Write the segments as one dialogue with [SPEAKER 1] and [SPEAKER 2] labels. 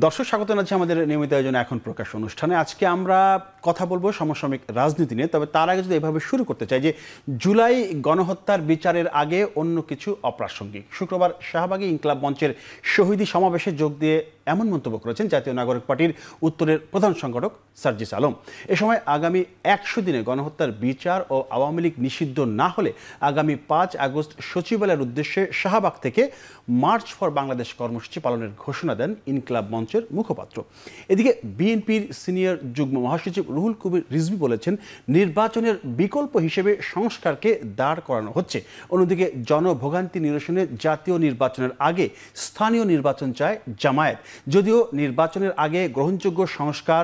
[SPEAKER 1] দর্শক স্বাগত জানাচ্ছি আমাদের নিয়মিত আয়োজনে এখন প্রকাশ অনুষ্ঠানে। আজকে আমরা কথা বলবো সমসাময়িক রাজনীতি নিয়ে। তবে তার আগে যদি এভাবে শুরু করতে চাই যে জুলাই গণহত্যার বিচারের আগে অন্য কিছু অপ্রাসঙ্গিক। শুক্রবার শাহবাগে ইনকিলাব মঞ্চের শহীদি সমাবেশে যোগ দিয়ে এমন মন্তব্য করেছেন জাতীয় নাগরিক পার্টির উত্তরের প্রধান সংগঠক সার্জিস আলম। এ সময় আগামী 100 দিনে গণহত্যার বিচার ও আওয়ামী লীগ নিষিদ্ধ না হলে আগামী 5 আগস্ট সচিবালয়ের উদ্দেশ্যে শাহবাগ থেকে মার্চ ফর বাংলাদেশ কর্মসূচি পালনের ঘোষণা দেন ইনকিলাব মঞ্চের মুখপাত্র। এদিকে বিএনপির সিনিয়র যুগ্ম মহাসচিব রুহুল কবির রিজভী বলেছেন, নির্বাচনের বিকল্প হিসেবে সংস্কারকে দাঁড় করানো হচ্ছে। অন্যদিকে জনভোগান্তি নিরসনে জাতীয় নির্বাচনের আগে স্থানীয় নির্বাচন চায় জামায়াত। যদিও নির্বাচনের আগে গ্রহণযোগ্য সংস্কার,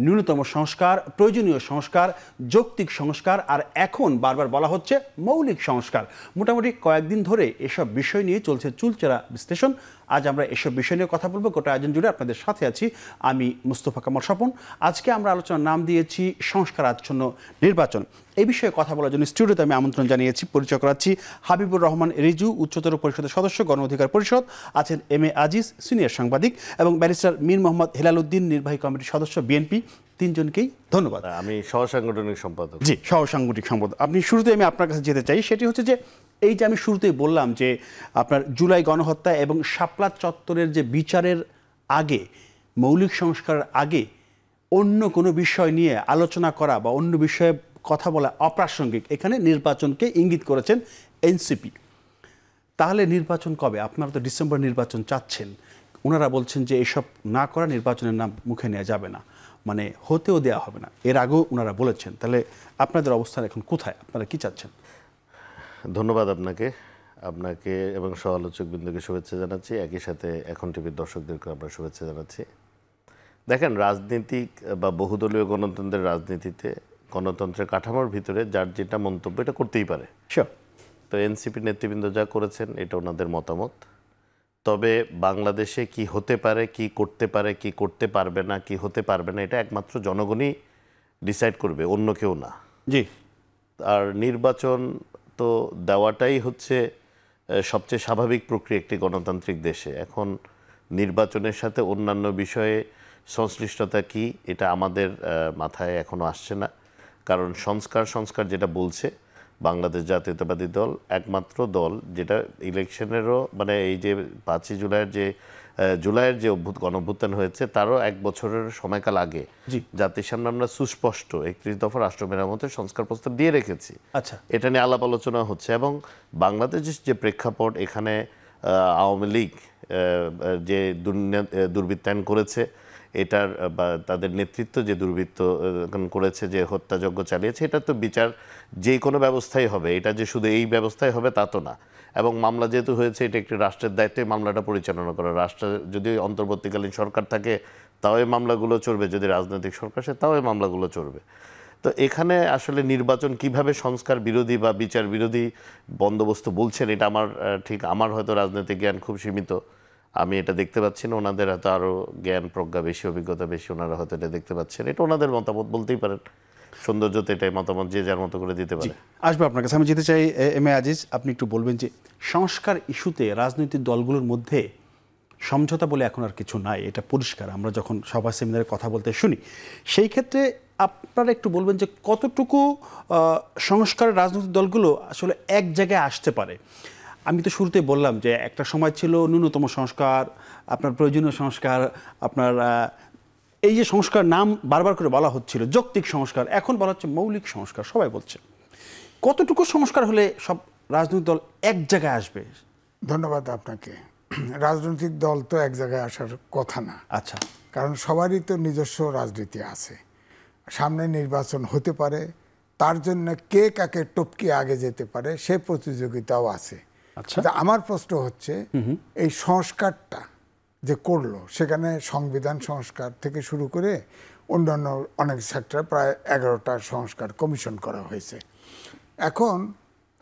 [SPEAKER 1] ন্যূনতম সংস্কার, প্রয়োজনীয় সংস্কার, যৌক্তিক সংস্কার আর এখন বারবার বলা হচ্ছে মৌলিক সংস্কার। মোটামুটি কয়েকদিন ধরে এসব বিষয় নিয়ে চলছে চুলচেরা বিশ্লেষণ। আজ আমরা এসব বিষয় নিয়ে কথা বলবো। গোটা আয়োজন জুড়ে আপনাদের সাথে আছি আমি মুস্তফা কামাল স্বপন। আজকে আমরা আলোচনার নাম দিয়েছি সংস্কার আচ্ছন্ন নির্বাচন। এই বিষয়ে কথা বলার জন্য স্টুডিওতে আমি আমন্ত্রণ জানিয়েছি, পরিচয় করাচ্ছি হাবিবুর রহমান রিজু, উচ্চতর পরিষদের সদস্য, গণ অধিকার পরিষদ, আছেন এম এ আজিজ, সিনিয়র সাংবাদিক, এবং ব্যারিস্টার মীর মোহাম্মদ হেলাল উদ্দিন, নির্বাহী কমিটির সদস্য, বিএনপি। তিনজনকেই ধন্যবাদ।
[SPEAKER 2] আমি সহসাংগঠনিক সম্পাদক।
[SPEAKER 1] জি, সহসাংগঠনিক সম্পাদক। আপনি শুরুতে আমি আপনার কাছে যেতে চাই, সেটি হচ্ছে যে এই যে আমি শুরুতেই বললাম যে আপনার জুলাই গণহত্যা এবং শাপলা চত্বরের যে বিচারের আগে, মৌলিক সংস্কারের আগে অন্য কোনো বিষয় নিয়ে আলোচনা করা বা অন্য বিষয়ে কথা বলা অপ্রাসঙ্গিক। এখানে নির্বাচনকে ইঙ্গিত করেছেন এনসিপি। তাহলে নির্বাচন কবে? আপনারা তো ডিসেম্বর নির্বাচন চাচ্ছেন, ওনারা বলছেন যে এসব না করা নির্বাচনের নাম মুখে নেওয়া যাবে না, মানে হতেও দেওয়া হবে না, এর আগেও ওনারা বলেছেন। তাহলে আপনাদের অবস্থান এখন কোথায়? আপনারা কি চাচ্ছেন?
[SPEAKER 2] ধন্যবাদ আপনাকে এবং সহ আলোচক বিন্দুকে শুভেচ্ছা জানাচ্ছি। একই সাথে এখন টিভির দর্শকদেরকে আমরা শুভেচ্ছা জানাচ্ছি। দেখেন, রাজনীতিক বা বহুদলীয় গণতন্ত্রের রাজনীতিতে গণতন্ত্রের কাঠামোর ভিতরে যার যেটা মন্তব্য এটা করতেই পারে। তো এনসিপি নেতৃবৃন্দ যা করেছেন এটা ওনাদের মতামত। তবে বাংলাদেশে কি হতে পারে, কি করতে পারে, কি করতে পারবে না, কি হতে পারবে না, এটা একমাত্র জনগণই ডিসাইড করবে, অন্য কেউ না।
[SPEAKER 1] জি।
[SPEAKER 2] আর নির্বাচন তো দেওয়াটাই হচ্ছে সবচেয়ে স্বাভাবিক প্রক্রিয়া একটি গণতান্ত্রিক দেশে। এখন নির্বাচনের সাথে অন্যান্য বিষয়ে সংশ্লিষ্টতা কি, এটা আমাদের মাথায় এখনও আসছে না। কারণ সংস্কার যেটা বলছে বাংলাদেশ জাতীয়তাবাদী দল, একমাত্র দল যেটা ইলেকশনেরও মানে এই যে 5ই জুলাইয়ের যে গণঅভ্যুত্থান হয়েছে তারও 1 বছরের সময়কাল আগে জাতির সামনে আমরা সুস্পষ্ট 31 দফা রাষ্ট্র মেরামতের সংস্কার প্রস্তাব দিয়ে রেখেছি।
[SPEAKER 1] আচ্ছা, এটা
[SPEAKER 2] নিয়ে আলাপ আলোচনা হচ্ছে। এবং বাংলাদেশের যে প্রেক্ষাপট, এখানে আওয়ামী লীগ যে দুর্বৃত্তায়ন করেছে, এটার তাদের নেতৃত্ব যে দুর্বৃত্ত করেছে, যে হত্যাযজ্ঞ চালিয়েছে, এটা তো বিচার যে কোনো ব্যবস্থাই হবে। এটা যে শুধু এই ব্যবস্থায় হবে তা তো না। এবং মামলা যেহেতু হয়েছে, এটা একটি রাষ্ট্রের দায়িত্বে মামলাটা পরিচালনা করা। রাষ্ট্র যদি অন্তর্বর্তীকালীন সরকার থাকে তাও এই মামলাগুলো চলবে, যদি রাজনৈতিক সরকার সে তাও এই মামলাগুলো চলবে। তো এখানে আসলে নির্বাচন কিভাবে সংস্কার বিরোধী বা বিচার বিরোধী বন্দোবস্ত বলছেন, এটা আমার হয়তো রাজনৈতিক জ্ঞান খুব সীমিত, আমি এটা দেখতে পাচ্ছি না। ওনাদের হয়তো আরও জ্ঞান প্রজ্ঞা বেশি, অভিজ্ঞতা বেশি, ওনারা হয়তো এটা দেখতে পাচ্ছেন। এটা ওনাদের মতামত বলতেই পারেন, সৌন্দর্য তো এটাই, মতামত যে যার মতো করে দিতে পারে।
[SPEAKER 1] আসবে আপনার কাছে। আমি যেতে চাই এম এ আজিজ, আপনি একটু বলবেন যে সংস্কার ইস্যুতে রাজনৈতিক দলগুলোর মধ্যে সমঝোতা বলে এখন আর কিছু নাই, এটা পরিষ্কার। আমরা যখন সভা সেমিনারে কথা বলতে শুনি, সেই ক্ষেত্রে আপনারা একটু বলবেন যে কতটুকু সংস্কারের রাজনৈতিক দলগুলো আসলে এক জায়গায় আসতে পারে। আমি তো শুরুতেই বললাম যে একটা সময় ছিল ন্যূনতম সংস্কার, আপনার প্রয়োজনীয় সংস্কার, আপনার এই যে সংস্কার নাম বারবার করে বলা হচ্ছিল যৌক্তিক সংস্কার, এখন বলা হচ্ছে মৌলিক সংস্কার। সবাই বলছে কতটুকু সংস্কার হলে সব রাজনৈতিক দল এক জায়গায় আসবে?
[SPEAKER 3] ধন্যবাদ আপনাকে। রাজনৈতিক দল তো এক জায়গায় আসার কথা না।
[SPEAKER 1] আচ্ছা,
[SPEAKER 3] কারণ সবারই তো নিজস্ব রাজনীতি আছে, সামনে নির্বাচন হতে পারে, তার জন্য কে কাকে টপকে আগে যেতে পারে সে প্রতিযোগিতাও আছে।
[SPEAKER 1] আচ্ছা,
[SPEAKER 3] আমার প্রশ্ন হচ্ছে এই সংস্কারটা যে করলো, সেখানে সংবিধান সংস্কার থেকে শুরু করে অন্যান্য অনেক সেক্টর, প্রায় 11টা সংস্কার কমিশন করা হয়েছে। এখন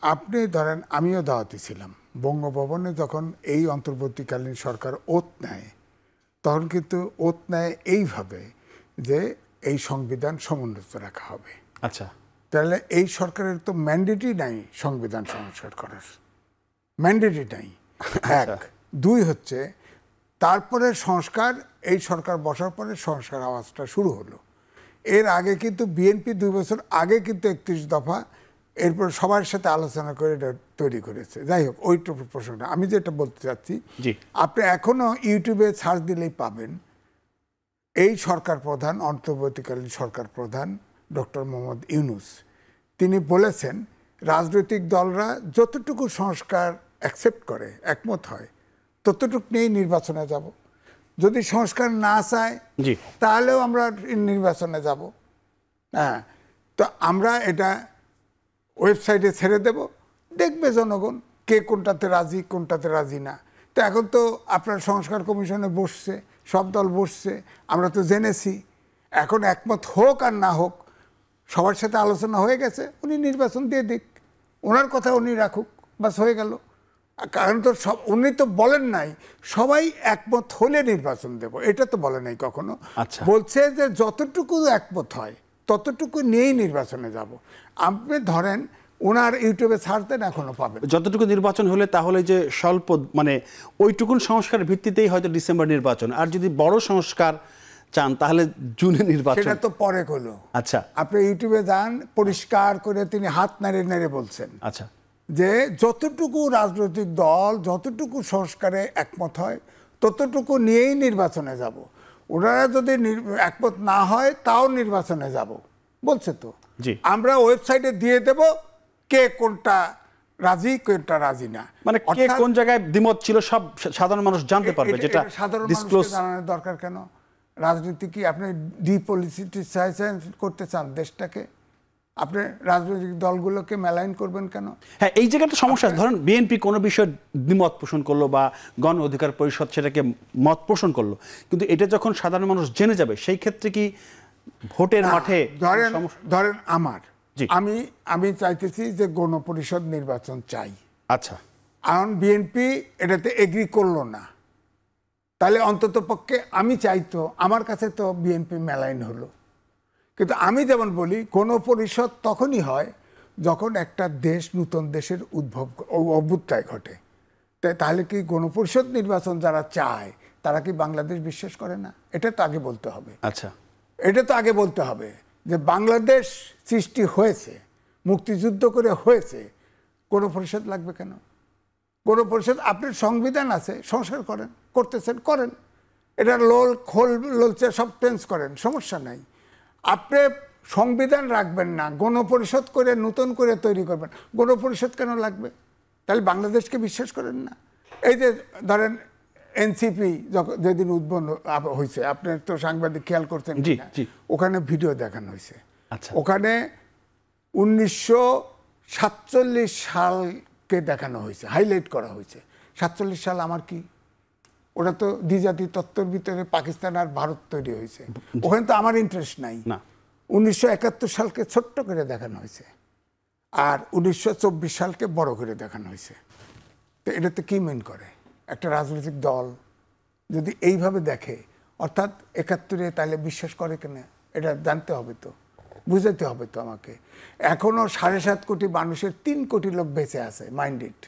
[SPEAKER 3] আপনি ধরেন, আমিও দাওয়াতি ছিলাম বঙ্গভবনে যখন এই অন্তর্বর্তীকালীন সরকার ওত নেয়, তখন কিন্তু ওত নেয় এইভাবে যে এই সংবিধান সমুন্নত রাখা হবে।
[SPEAKER 1] আচ্ছা,
[SPEAKER 3] তাহলে এই সরকারের তো ম্যান্ডেটই নাই সংবিধান সংস্কার করার, ম্যান্ডেটই নাই এক। দুই হচ্ছে তারপরে সংস্কার, এই সরকার বসার পরে সংস্কার আওয়াজটা শুরু হলো। এর আগে কিন্তু বিএনপি 2 বছর আগে কিন্তু 31 দফা এরপর সবার সাথে আলোচনা করে এটা তৈরি করেছে। যাই হোক, ওইটুকু প্রসঙ্গে আমি যেটা বলতে চাচ্ছি, আপনি এখনো ইউটিউবে সার্চ দিলেই পাবেন এই সরকার প্রধান, অন্তর্বর্তীকালীন সরকার প্রধান ডক্টর মোহাম্মদ ইউনূস, তিনি বলেছেন রাজনৈতিক দলরা যতটুকু সংস্কার অ্যাকসেপ্ট করে, একমত হয়, ততটুকু নিয়েই নির্বাচনে যাব। যদি সংস্কার না চায় তাহলেও আমরা নির্বাচনে যাব। হ্যাঁ, তো আমরা এটা ওয়েবসাইটে ছেড়ে দেব, দেখবে জনগণ কে কোনটাতে রাজি কোনটাতে রাজি না। তো এখন তো আপনার সংস্কার কমিশনে বসছে, সব দল বসছে, আমরা তো জেনেছি। এখন একমত হোক আর না হোক, সবার সাথে আলোচনা হয়ে গেছে, উনি নির্বাচন দিয়ে দিক, ওনার কথা উনি রাখুক, বাস হয়ে গেল। কারণ তো সব উনি তো বলেন নাই সবাই একমত হলে নির্বাচন দেব, এটা তো বলে নাই কখনো। বলছে যে যতটুকু একমত হয় ততটুকু নিয়েই নির্বাচনে যাব। আপনি ধরেন ওনার ইউটিউবে ছাড়তেন, এখনো পাবেন।
[SPEAKER 1] যতটুকু নির্বাচন হলে তাহলে যে স্বল্প মানে ওইটুকুন সংস্কার ভিত্তিতেই হয়তো ডিসেম্বর নির্বাচন, আর যদি বড় সংস্কার চান তাহলে জুনে নির্বাচন,
[SPEAKER 3] সেটা তো পরে হলো।
[SPEAKER 1] আচ্ছা,
[SPEAKER 3] আপনি ইউটিউবে যান, পরিষ্কার করে তিনি হাত নাড়ে নাড়ে বলছেন
[SPEAKER 1] আচ্ছা,
[SPEAKER 3] যে যতটুকু রাজনৈতিক দল যতটুকু সংস্কারে একমত হয় ততটুকু নিয়েই নির্বাচনে যাব, ওনারা যদি একমত না হয় তাও নির্বাচনে যাব বলছে। তো আমরা ওয়েবসাইটে দিয়ে দেব কে কোনটা রাজি কোনটা রাজি না,
[SPEAKER 1] মানে কে কোন জায়গায় দ্বিমত ছিল সব সাধারণ মানুষ জানতে পারবে। যেটা
[SPEAKER 3] সাধারণ মানুষকে জানানোর দরকার কেন? রাজনীতি কি আপনি ডিপলিটিসাইজেশন করতে চান দেশটাকে? আপনি রাজনৈতিক দলগুলোকে মেলাইন করবেন কেন?
[SPEAKER 1] হ্যাঁ, এই জায়গাটা সমস্যা। ধরেন বিএনপি কোনো বিষয়ে দ্বিমত পোষণ করলো বা গণ অধিকার পরিষদ সেটাকে মত পোষণ করলো, কিন্তু এটা যখন সাধারণ মানুষ জেনে যাবে সেই ক্ষেত্রে কি ভোটের মাঠে
[SPEAKER 3] ধরেন আমি চাইতেছি যে গণপরিষদ নির্বাচন চাই।
[SPEAKER 1] আচ্ছা,
[SPEAKER 3] এখন বিএনপি এটাতে এগ্রি করলো না, তাহলে অন্তত পক্ষে আমি চাইতো, আমার কাছে তো বিএনপি মেলাইন হলো। কিন্তু আমি যেমন বলি গণপরিষদ তখনই হয় যখন একটা দেশ নতুন দেশের অভ্যুত্থান ঘটে। তাহলে কি গণপরিষদ নির্বাচন যারা চায় তারা কি বাংলাদেশ বিশ্বাস করে না? এটা তো আগে বলতে হবে।
[SPEAKER 1] আচ্ছা,
[SPEAKER 3] এটা তো আগে বলতে হবে যে বাংলাদেশ সৃষ্টি হয়েছে, মুক্তিযুদ্ধ করে হয়েছে, গণপরিষদ লাগবে কেন? গণপরিষদ আপনার সংবিধান আছে, সংস্কার করেন, করতেছেন করেন, এটা খোল ললচে সব চেঞ্জ করেন, সমস্যা নাই। আপনি সংবিধান রাখবেন না, গণপরিষদ করে নতুন করে তৈরি করবেন, গণপরিষদ কেন লাগবে? তাহলে বাংলাদেশকে বিশ্বাস করেন না? এই যে ধরেন এনসিপি যেদিন উদ্বোধন হয়েছে, আপনি তো সাংবাদিক খেয়াল করছেন, ওখানে ভিডিও দেখানো হয়েছে। ওখানে 1947 সালকে দেখানো হয়েছে, হাইলাইট করা হয়েছে। 47 সাল আমার কি? ওটা তো দ্বিজাতি তত্ত্বের ভিতরে পাকিস্তান আর ভারত তৈরি হয়েছে, ওখানে তো আমার ইন্টারেস্ট নাই। 1971 সালকে ছোট্ট করে দেখানো হয়েছে, আর 1924 সালকে বড় করে দেখানো হয়েছে। তো এটাতে কি মিন করে? একটা রাজনৈতিক দল যদি এইভাবে দেখে, অর্থাৎ 71-এ, তাহলে বিশ্বাস করে কেন? এটা জানতে হবে তো, বুঝাতে হবে তো আমাকে। এখনো 7.5 কোটি মানুষের 3 কোটি লোক বেঁচে আছে মাইন্ডেড।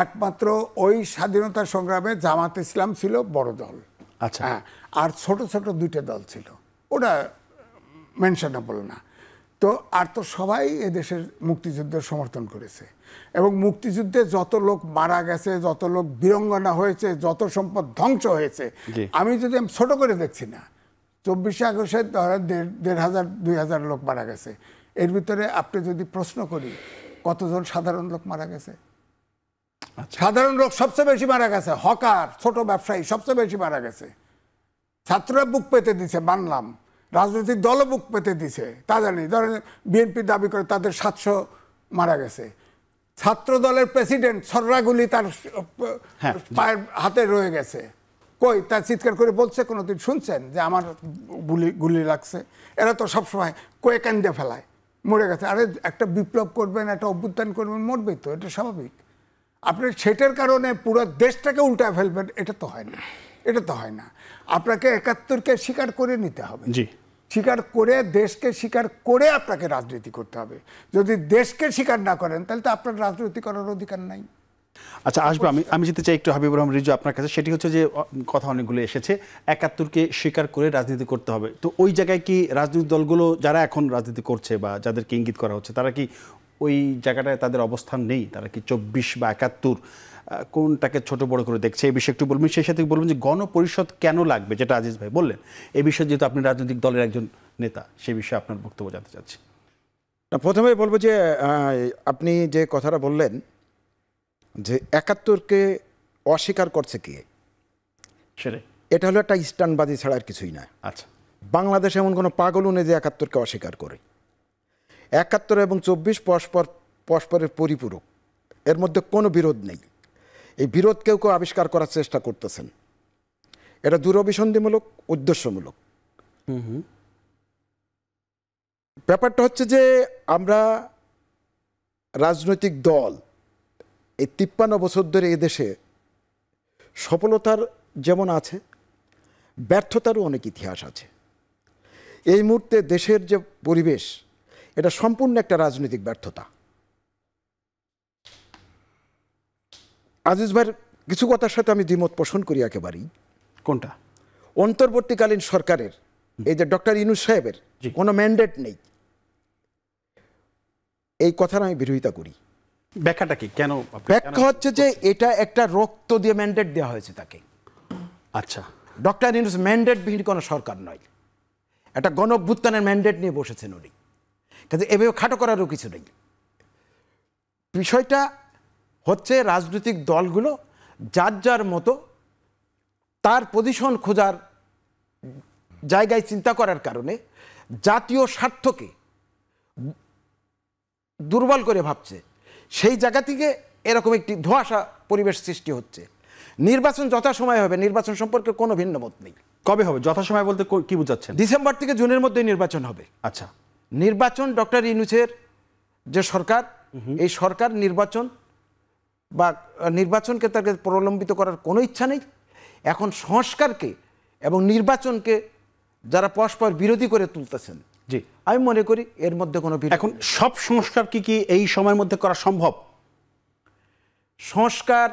[SPEAKER 3] একমাত্র ওই স্বাধীনতা সংগ্রামে জামাত ইসলাম ছিল বড় দল,
[SPEAKER 1] আচ্ছা,
[SPEAKER 3] হ্যাঁ, আর ছোট ছোট 2টা দল ছিল, ওটা মেনশনেবল না। তো আর তো সবাই এদেশের মুক্তিযুদ্ধের সমর্থন করেছে, এবং মুক্তিযুদ্ধে যত লোক মারা গেছে, যত লোক বীরঙ্গনা হয়েছে, যত সম্পদ ধ্বংস হয়েছে, আমি যদি ছোট করে দেখছি না। 24শে আগস্টে 1,500-2,000 লোক মারা গেছে, এর ভিতরে আপনি যদি প্রশ্ন করি কতজন সাধারণ লোক মারা গেছে? সাধারণ লোক সবচেয়ে বেশি মারা গেছে, হকার, ছোট ব্যবসায়ী সবচেয়ে বেশি মারা গেছে। ছাত্ররা বুক পেতে দিছে, মানলাম, রাজনৈতিক দলও বুক পেতে দিছে, তা জানি। ধরেন বিএনপি দাবি করে তাদের 700 মারা গেছে। ছাত্র দলের প্রেসিডেন্ট ছররাগুলি তার পায়ের হাতে রয়ে গেছে, কই তার চিৎকার করে বলছে? কোনোদিন শুনছেন যে আমার গুলি লাগছে? এরা তো সবসময় কয়ে কান্দে ফেলায়, মরে গেছে। আরে একটা বিপ্লব করবেন, একটা অভ্যুত্থান করবেন, মরবেই তো, এটা স্বাভাবিক। আপনি সেটার কারণে পুরো দেশটাকে উল্টায় ফেলবেন, এটা তো হয় না, এটা তো হয় না। আপনাকে 71-কে স্বীকার করে নিতে হবে। স্বীকার করে, দেশকে স্বীকার করে আপনাকে রাজনীতি করতে হবে। যদি দেশকে স্বীকার না করেন তাহলে তো আপনার রাজনীতি করার অধিকার নাই।
[SPEAKER 1] আচ্ছা, আসবো আমি যেতে চাই একটু হাবিবুর রহমান রিজু আপনার কাছে। সেটি হচ্ছে যে কথা অনেকগুলো এসেছে, ৭১কে স্বীকার করে রাজনীতি করতে হবে। তো ওই জায়গায় কি রাজনৈতিক দলগুলো যারা এখন রাজনীতি করছে বা যাদেরকে ইঙ্গিত করা হচ্ছে, তারা কি ওই জায়গাটায় তাদের অবস্থান নেই? তারা কি ২৪ বা ৭১ কোনটাকে ছোট বড় করে দেখছে? এই বিষয়ে একটু বলবেন। সেই সাথে বলবেন যে গণপরিষদ কেন লাগবে, যেটা আজিজ ভাই বললেন। এই বিষয়ে যেহেতু আপনি রাজনৈতিক দলের একজন নেতা, সেই বিষয়ে আপনার বক্তব্য জানতে চাচ্ছি।
[SPEAKER 4] প্রথমেই বলবো যে আপনি যে কথাটা বললেন যে ৭১কে অস্বীকার করছে কে,
[SPEAKER 1] সেটাই।
[SPEAKER 4] এটা হলো একটা স্টানবাজি ছাড়া আর কিছুই না।
[SPEAKER 1] আচ্ছা,
[SPEAKER 4] বাংলাদেশে এমন কোনো পাগলও নেই যে ৭১কে অস্বীকার করে। ৭১ এবং ২৪ পরস্পরের পরিপূরক, এর মধ্যে কোনো বিরোধ নেই। এই বিরোধ কেউ কেউ আবিষ্কার করার চেষ্টা করতেছেন। এটা দূরভিসন্ধিমূলক, উদ্দেশ্যমূলক। ব্যাপারটা হচ্ছে যে আমরা রাজনৈতিক দল এই ৫৩ বছর ধরে এদেশে সফলতার যেমন আছে, ব্যর্থতারও অনেক ইতিহাস আছে। এই মুহূর্তে দেশের যে পরিবেশ, এটা সম্পূর্ণ একটা রাজনৈতিক ব্যর্থতা। আজিজ ভাইয়ের কিছু কথার সাথে আমি দ্বিমত পোষণ করি একেবারেই।
[SPEAKER 1] কোনটা?
[SPEAKER 4] অন্তর্বর্তীকালীন সরকারের এই যে ডক্টর ইউনূস সাহেবের কোনো ম্যান্ডেট নেই, এই কথার আমি বিরোধিতা করি।
[SPEAKER 1] ব্যাখ্যাটা কি? কেন?
[SPEAKER 4] ব্যাখ্যা হচ্ছে যে এটা একটা রক্ত দিয়ে ম্যান্ডেট দেওয়া হয়েছে তাকে।
[SPEAKER 1] আচ্ছা,
[SPEAKER 4] ডক্টর ইউনূস ম্যান্ডেটবিহীন কোনো সরকার নয়, একটা গণঅভ্যুত্থানের ম্যান্ডেট নিয়ে বসেছেন উনি, কিন্তু এভাবে খাটো করারও কিছু নেই। বিষয়টা হচ্ছে রাজনৈতিক দলগুলো যার যার মতো তার পজিশন খোঁজার জায়গায় চিন্তা করার কারণে জাতীয় স্বার্থকে দুর্বল করে ভাবছে। সেই জায়গা থেকে এরকম একটি ধোঁয়াশা পরিবেশ সৃষ্টি হচ্ছে। নির্বাচন যথাসময়ে হবে, নির্বাচন সম্পর্কে কোনো ভিন্ন মত নেই।
[SPEAKER 1] কবে হবে? যথাসময় বলতে কি বোঝাচ্ছেন?
[SPEAKER 4] ডিসেম্বর থেকে জুনের মধ্যে নির্বাচন হবে।
[SPEAKER 1] আচ্ছা,
[SPEAKER 4] নির্বাচন ডক্টর ইউনূসের যে সরকার, এই সরকার নির্বাচন বা নির্বাচনকে তাকে প্রলম্বিত করার কোনো ইচ্ছা নেই। এখন সংস্কারকে এবং নির্বাচনকে যারা পরস্পর বিরোধী করে তুলতেছেন,
[SPEAKER 1] জি,
[SPEAKER 4] আমি মনে করি এর মধ্যে কোনো
[SPEAKER 1] এখন সব সংস্কার কি এই সময়ের মধ্যে করা সম্ভব?
[SPEAKER 4] সংস্কার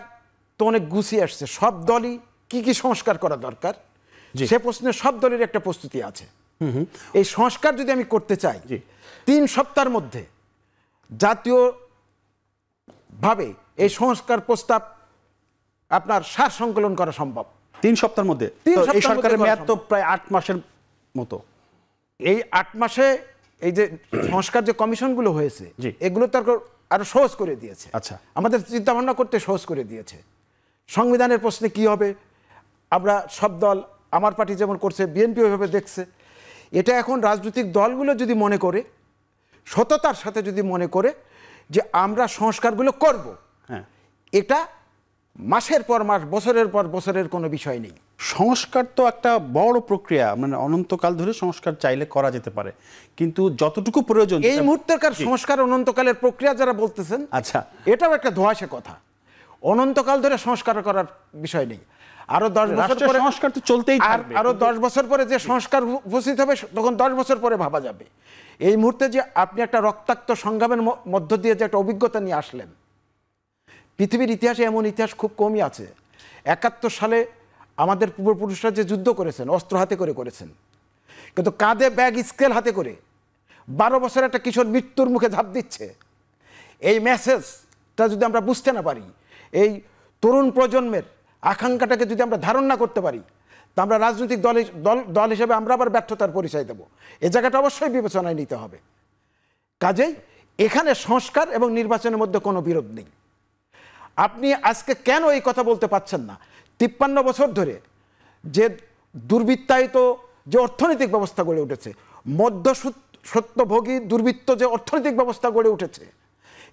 [SPEAKER 4] তো অনেক গুছিয়ে আসছে। সব দলই কি সংস্কার করা দরকার সে প্রশ্নে সব দলের একটা প্রস্তুতি আছে। এই সংস্কার যদি আমি করতে চাই, ৩ সপ্তাহের মধ্যে জাতীয় ভাবে এই সংস্কার প্রস্তাব আপনার সার সংকলন করা সম্ভব।
[SPEAKER 1] ৩ সপ্তাহের মধ্যে? এই সরকারের মেয়াদ তো প্রায় ৮ মাসের মতো।
[SPEAKER 4] এই ৮ মাসে এই যে সংস্কার যে কমিশনগুলো হয়েছে, এগুলো তো আরো সহজ করে দিয়েছে।
[SPEAKER 1] আচ্ছা,
[SPEAKER 4] আমাদের চিন্তা ভাবনা করতে সহজ করে দিয়েছে। সংবিধানের প্রশ্নে কি হবে, আমরা সব দল, আমার পার্টি যেমন করছে, বিএনপি ওইভাবে দেখছে। এটা এখন রাজনৈতিক দলগুলো যদি মনে করে, সততার সাথে যদি মনে করে যে আমরা সংস্কারগুলো করব, এটা মাসের পর মাস, বছরের পর বছরের কোনো বিষয় নেই।
[SPEAKER 1] সংস্কার তো একটা বড় প্রক্রিয়া, মানে অনন্তকাল ধরে সংস্কার চাইলে করা যেতে পারে, কিন্তু যতটুকু প্রয়োজন
[SPEAKER 4] এই মুহূর্তের সংস্কার অনন্তকালের প্রক্রিয়া যারা বলতেছেন,
[SPEAKER 1] আচ্ছা,
[SPEAKER 4] এটাও একটা ধোঁয়াশে কথা। অনন্তকাল ধরে সংস্কার করার বিষয় নেই। আরো 10 বছর পরে
[SPEAKER 1] সংস্কার তো চলতেই থাকবে।
[SPEAKER 4] আরো 10 বছর পরে যে সংস্কার উপস্থিত হবে, তখন 10 বছর পরে ভাবা যাবে। এই মুহূর্তে যে আপনি একটা রক্তাক্ত সংগ্রামের মধ্য দিয়ে যে একটা অভিজ্ঞতা নিয়ে আসলেন, পৃথিবীর ইতিহাসে এমন ইতিহাস খুব কমই আছে। ৭১ সালে আমাদের পূর্বপুরুষরা যে যুদ্ধ করেছেন, অস্ত্র হাতে করে করেছেন, কিন্তু কাঁধে ব্যাগ স্কেল হাতে করে 12 বছর একটা কিশোর মৃত্যুর মুখে ঝাঁপ দিচ্ছে। এই মেসেজটা যদি আমরা বুঝতে না পারি, এই তরুণ প্রজন্মের আকাঙ্ক্ষাটাকে যদি আমরা ধারণ না করতে পারি, তা আমরা রাজনৈতিক দল হিসেবে আমরা আবার ব্যর্থতার পরিচয় দেব। এই জায়গাটা অবশ্যই বিবেচনায় নিতে হবে। কাজেই এখানে সংস্কার এবং নির্বাচনের মধ্যে কোনো বিরোধ নেই। আপনি আজকে কেন এই কথা বলতে পারছেন না? ৫৩ বছর ধরে যে দুর্বৃত্তায়িত যে অর্থনৈতিক ব্যবস্থা গড়ে উঠেছে, মধ্যস্বত্বভোগী দুর্বৃত্ত যে অর্থনৈতিক ব্যবস্থা গড়ে উঠেছে,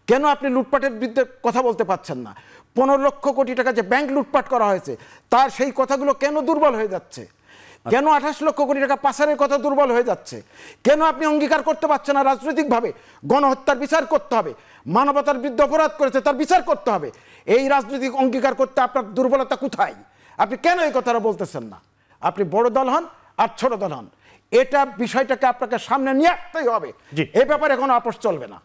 [SPEAKER 4] কেন আপনি লুটপাটের বিরুদ্ধে কথা বলতে পারছেন না? 15 লক্ষ কোটি টাকা যে ব্যাংক লুটপাট করা হয়েছে, তার সেই কথাগুলো কেন দুর্বল হয়ে যাচ্ছে? কেন 28 লক্ষ কোটি টাকা পাচারের কথা দুর্বল হয়ে যাচ্ছে? কেন আপনি অঙ্গীকার করতে পারছেন না রাজনৈতিকভাবে গণহত্যার বিচার করতে হবে, মানবতার বিরুদ্ধে অপরাধ করেছে তার বিচার করতে হবে? এই রাজনৈতিক অঙ্গীকার করতে আপনার দুর্বলতা কোথায়? আপনি কেন এই কথাটা বলতেছেন না? আপনি বড় দল হন আর ছোট দল হন, এটা বিষয়টাকে আপনাকে সামনে নিয়ে আসতেই হবে।
[SPEAKER 1] জি।
[SPEAKER 4] এই ব্যাপারে কোনো আপোষ চলবে না।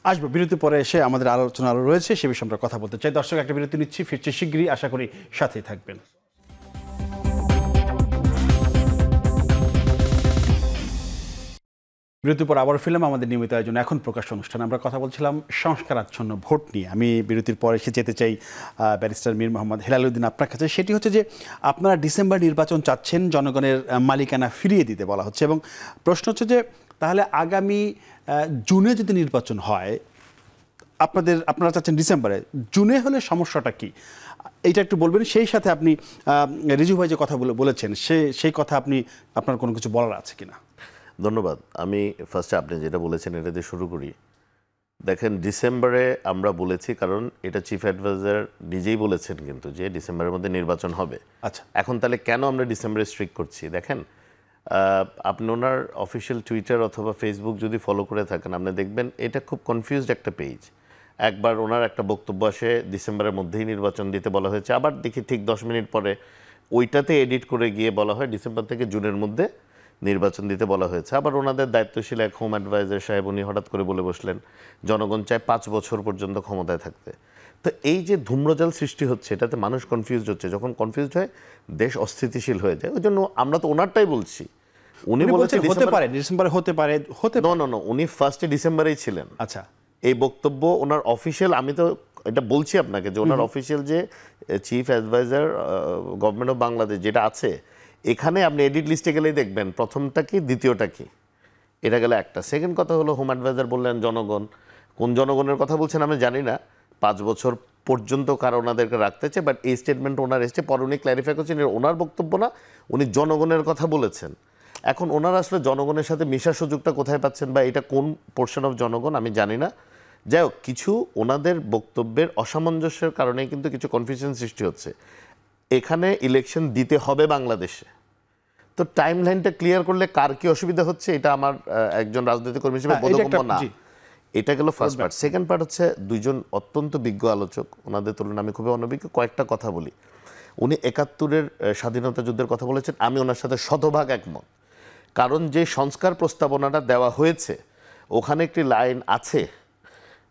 [SPEAKER 1] আসবো বিরতি পরে এসে আমাদের আলোচনা আরও রয়েছে, সে বিষয়ে আমরা কথা বলতে চাই। দর্শক, একটা বিরতি নিচ্ছি, ফিরছি শীঘ্রই, আশা করি সাথেই থাকবেন। বিরতির পর আবার ফিল্ম আমাদের নিয়মিত আয়োজন এখন প্রকাশ অনুষ্ঠানে। আমরা কথা বলছিলাম সংস্কারাচ্ছন্ন ভোট নিয়ে। আমি বিরতির পর এসে যেতে চাই ব্যারিস্টার মীর মোহাম্মদ হেলালুদ্দিন আপনার কাছে। সেটি হচ্ছে যে আপনারা ডিসেম্বর নির্বাচন চাচ্ছেন, জনগণের মালিকানা ফিরিয়ে দিতে বলা হচ্ছে, এবং প্রশ্ন হচ্ছে যে তাহলে আগামী জুনে যদি নির্বাচন হয়, আপনারা চাচ্ছেন ডিসেম্বরে, জুনে হলে সমস্যাটা কি এইটা একটু বলবেন। সেই সাথে আপনি রিজু ভাই যে কথা বলেছেন সেই কথা আপনার কোনো কিছু বলার আছে কিনা?
[SPEAKER 2] ধন্যবাদ। আমি ফার্স্টে আপনি যেটা বলেছেন এটা দিয়ে শুরু করি। দেখেন, ডিসেম্বরে আমরা বলেছি কারণ এটা চিফ অ্যাডভাইজার নিজেই বলেছেন কিন্তু যে ডিসেম্বরের মধ্যে নির্বাচন হবে।
[SPEAKER 1] আচ্ছা,
[SPEAKER 2] এখন তাহলে কেন আমরা ডিসেম্বরে স্ট্রিক্ট করছি? দেখেন, আপনি ওনার অফিসিয়াল টুইটার অথবা ফেসবুক যদি ফলো করে থাকেন, আপনি দেখবেন এটা খুব কনফিউজড একটা পেজ। একবার ওনার একটা বক্তব্য আসে ডিসেম্বরের মধ্যেই নির্বাচন দিতে বলা হয়েছে, আবার দেখি ঠিক 10 মিনিট পরে ওইটাতে এডিট করে গিয়ে বলা হয় ডিসেম্বর থেকে জুনের মধ্যে নির্বাচন দিতে বলা হয়েছে। আবার ওনাদের দায়িত্বশীল এক হোম অ্যাডভাইজার সাহেব উনি হঠাৎ করে বলে বসলেন জনগণ চায় 5 বছর পর্যন্ত ক্ষমতায় থাকতে। তো এই যে ধূম্রজাল সৃষ্টি হচ্ছে, এটাতে মানুষ কনফিউজড হচ্ছে। যখন কনফিউজড হয় দেশ অস্থিতিশীল হয়ে যায়। ওই জন্য আমরা তো ওনারটাই বলছি। উনি বলছেন
[SPEAKER 1] হতে পারে ডিসেম্বরে, হতে পারে
[SPEAKER 2] নো, উনি ফার্স্টে ডিসেম্বরেই ছিলেন।
[SPEAKER 1] আচ্ছা,
[SPEAKER 2] এই বক্তব্য ওনার অফিসিয়াল, আমি তো এটা বলছি আপনাকে যে ওনার অফিসিয়াল যে chief adviser government of Bangladesh যেটা আছে, এখানে আপনি এডিট লিস্টে গেলেই দেখবেন প্রথমটা কি দ্বিতীয়টা কি। এটা গেলে একটা। সেকেন্ড কথা হলো, হোম অ্যাডভাইজার বললেন জনগণ, কোন জনগণের কথা বলছেন আমি জানি না, 5 বছর পর্যন্ত কারো ওনাদেরকে রাখতে চাই, বাট এই স্টেটমেন্ট ওনার এসছে। পরে উনি ক্ল্যারিফাই করছেন এটা ওনার বক্তব্য না, উনি জনগণের কথা বলেছেন। এখন ওনারা আসলে জনগণের সাথে মেশার সুযোগটা কোথায় পাচ্ছেন বা এটা কোন পোর্শন অফ জনগণ আমি জানি না। যাই হোক, কিছু ওনাদের বক্তব্যের অসামঞ্জস্যের কারণে কিন্তু কিছু কনফিউশন সৃষ্টি হচ্ছে। এখানে ইলেকশন দিতে হবে বাংলাদেশে, তো টাইম লাইনটা ক্লিয়ার করলে কার কি অসুবিধা হচ্ছে এটা আমার একজন রাজনৈতিক কর্মী হিসেবে বোধগম্য না। এটা গেল ফার্স্ট পার্ট। সেকেন্ড পার্ট হচ্ছে দুইজন অত্যন্ত বিজ্ঞ আলোচক, ওনাদের তুলনায় আমি খুবই অনভিজ্ঞ। কয়েকটা কথা বলি। উনি 71-এর স্বাধীনতা যুদ্ধের কথা বলেছেন, আমি ওনার সাথে শতভাগ একমত। কারণ যে সংস্কার প্রস্তাবনাটা দেওয়া হয়েছে ওখানে একটি লাইন আছে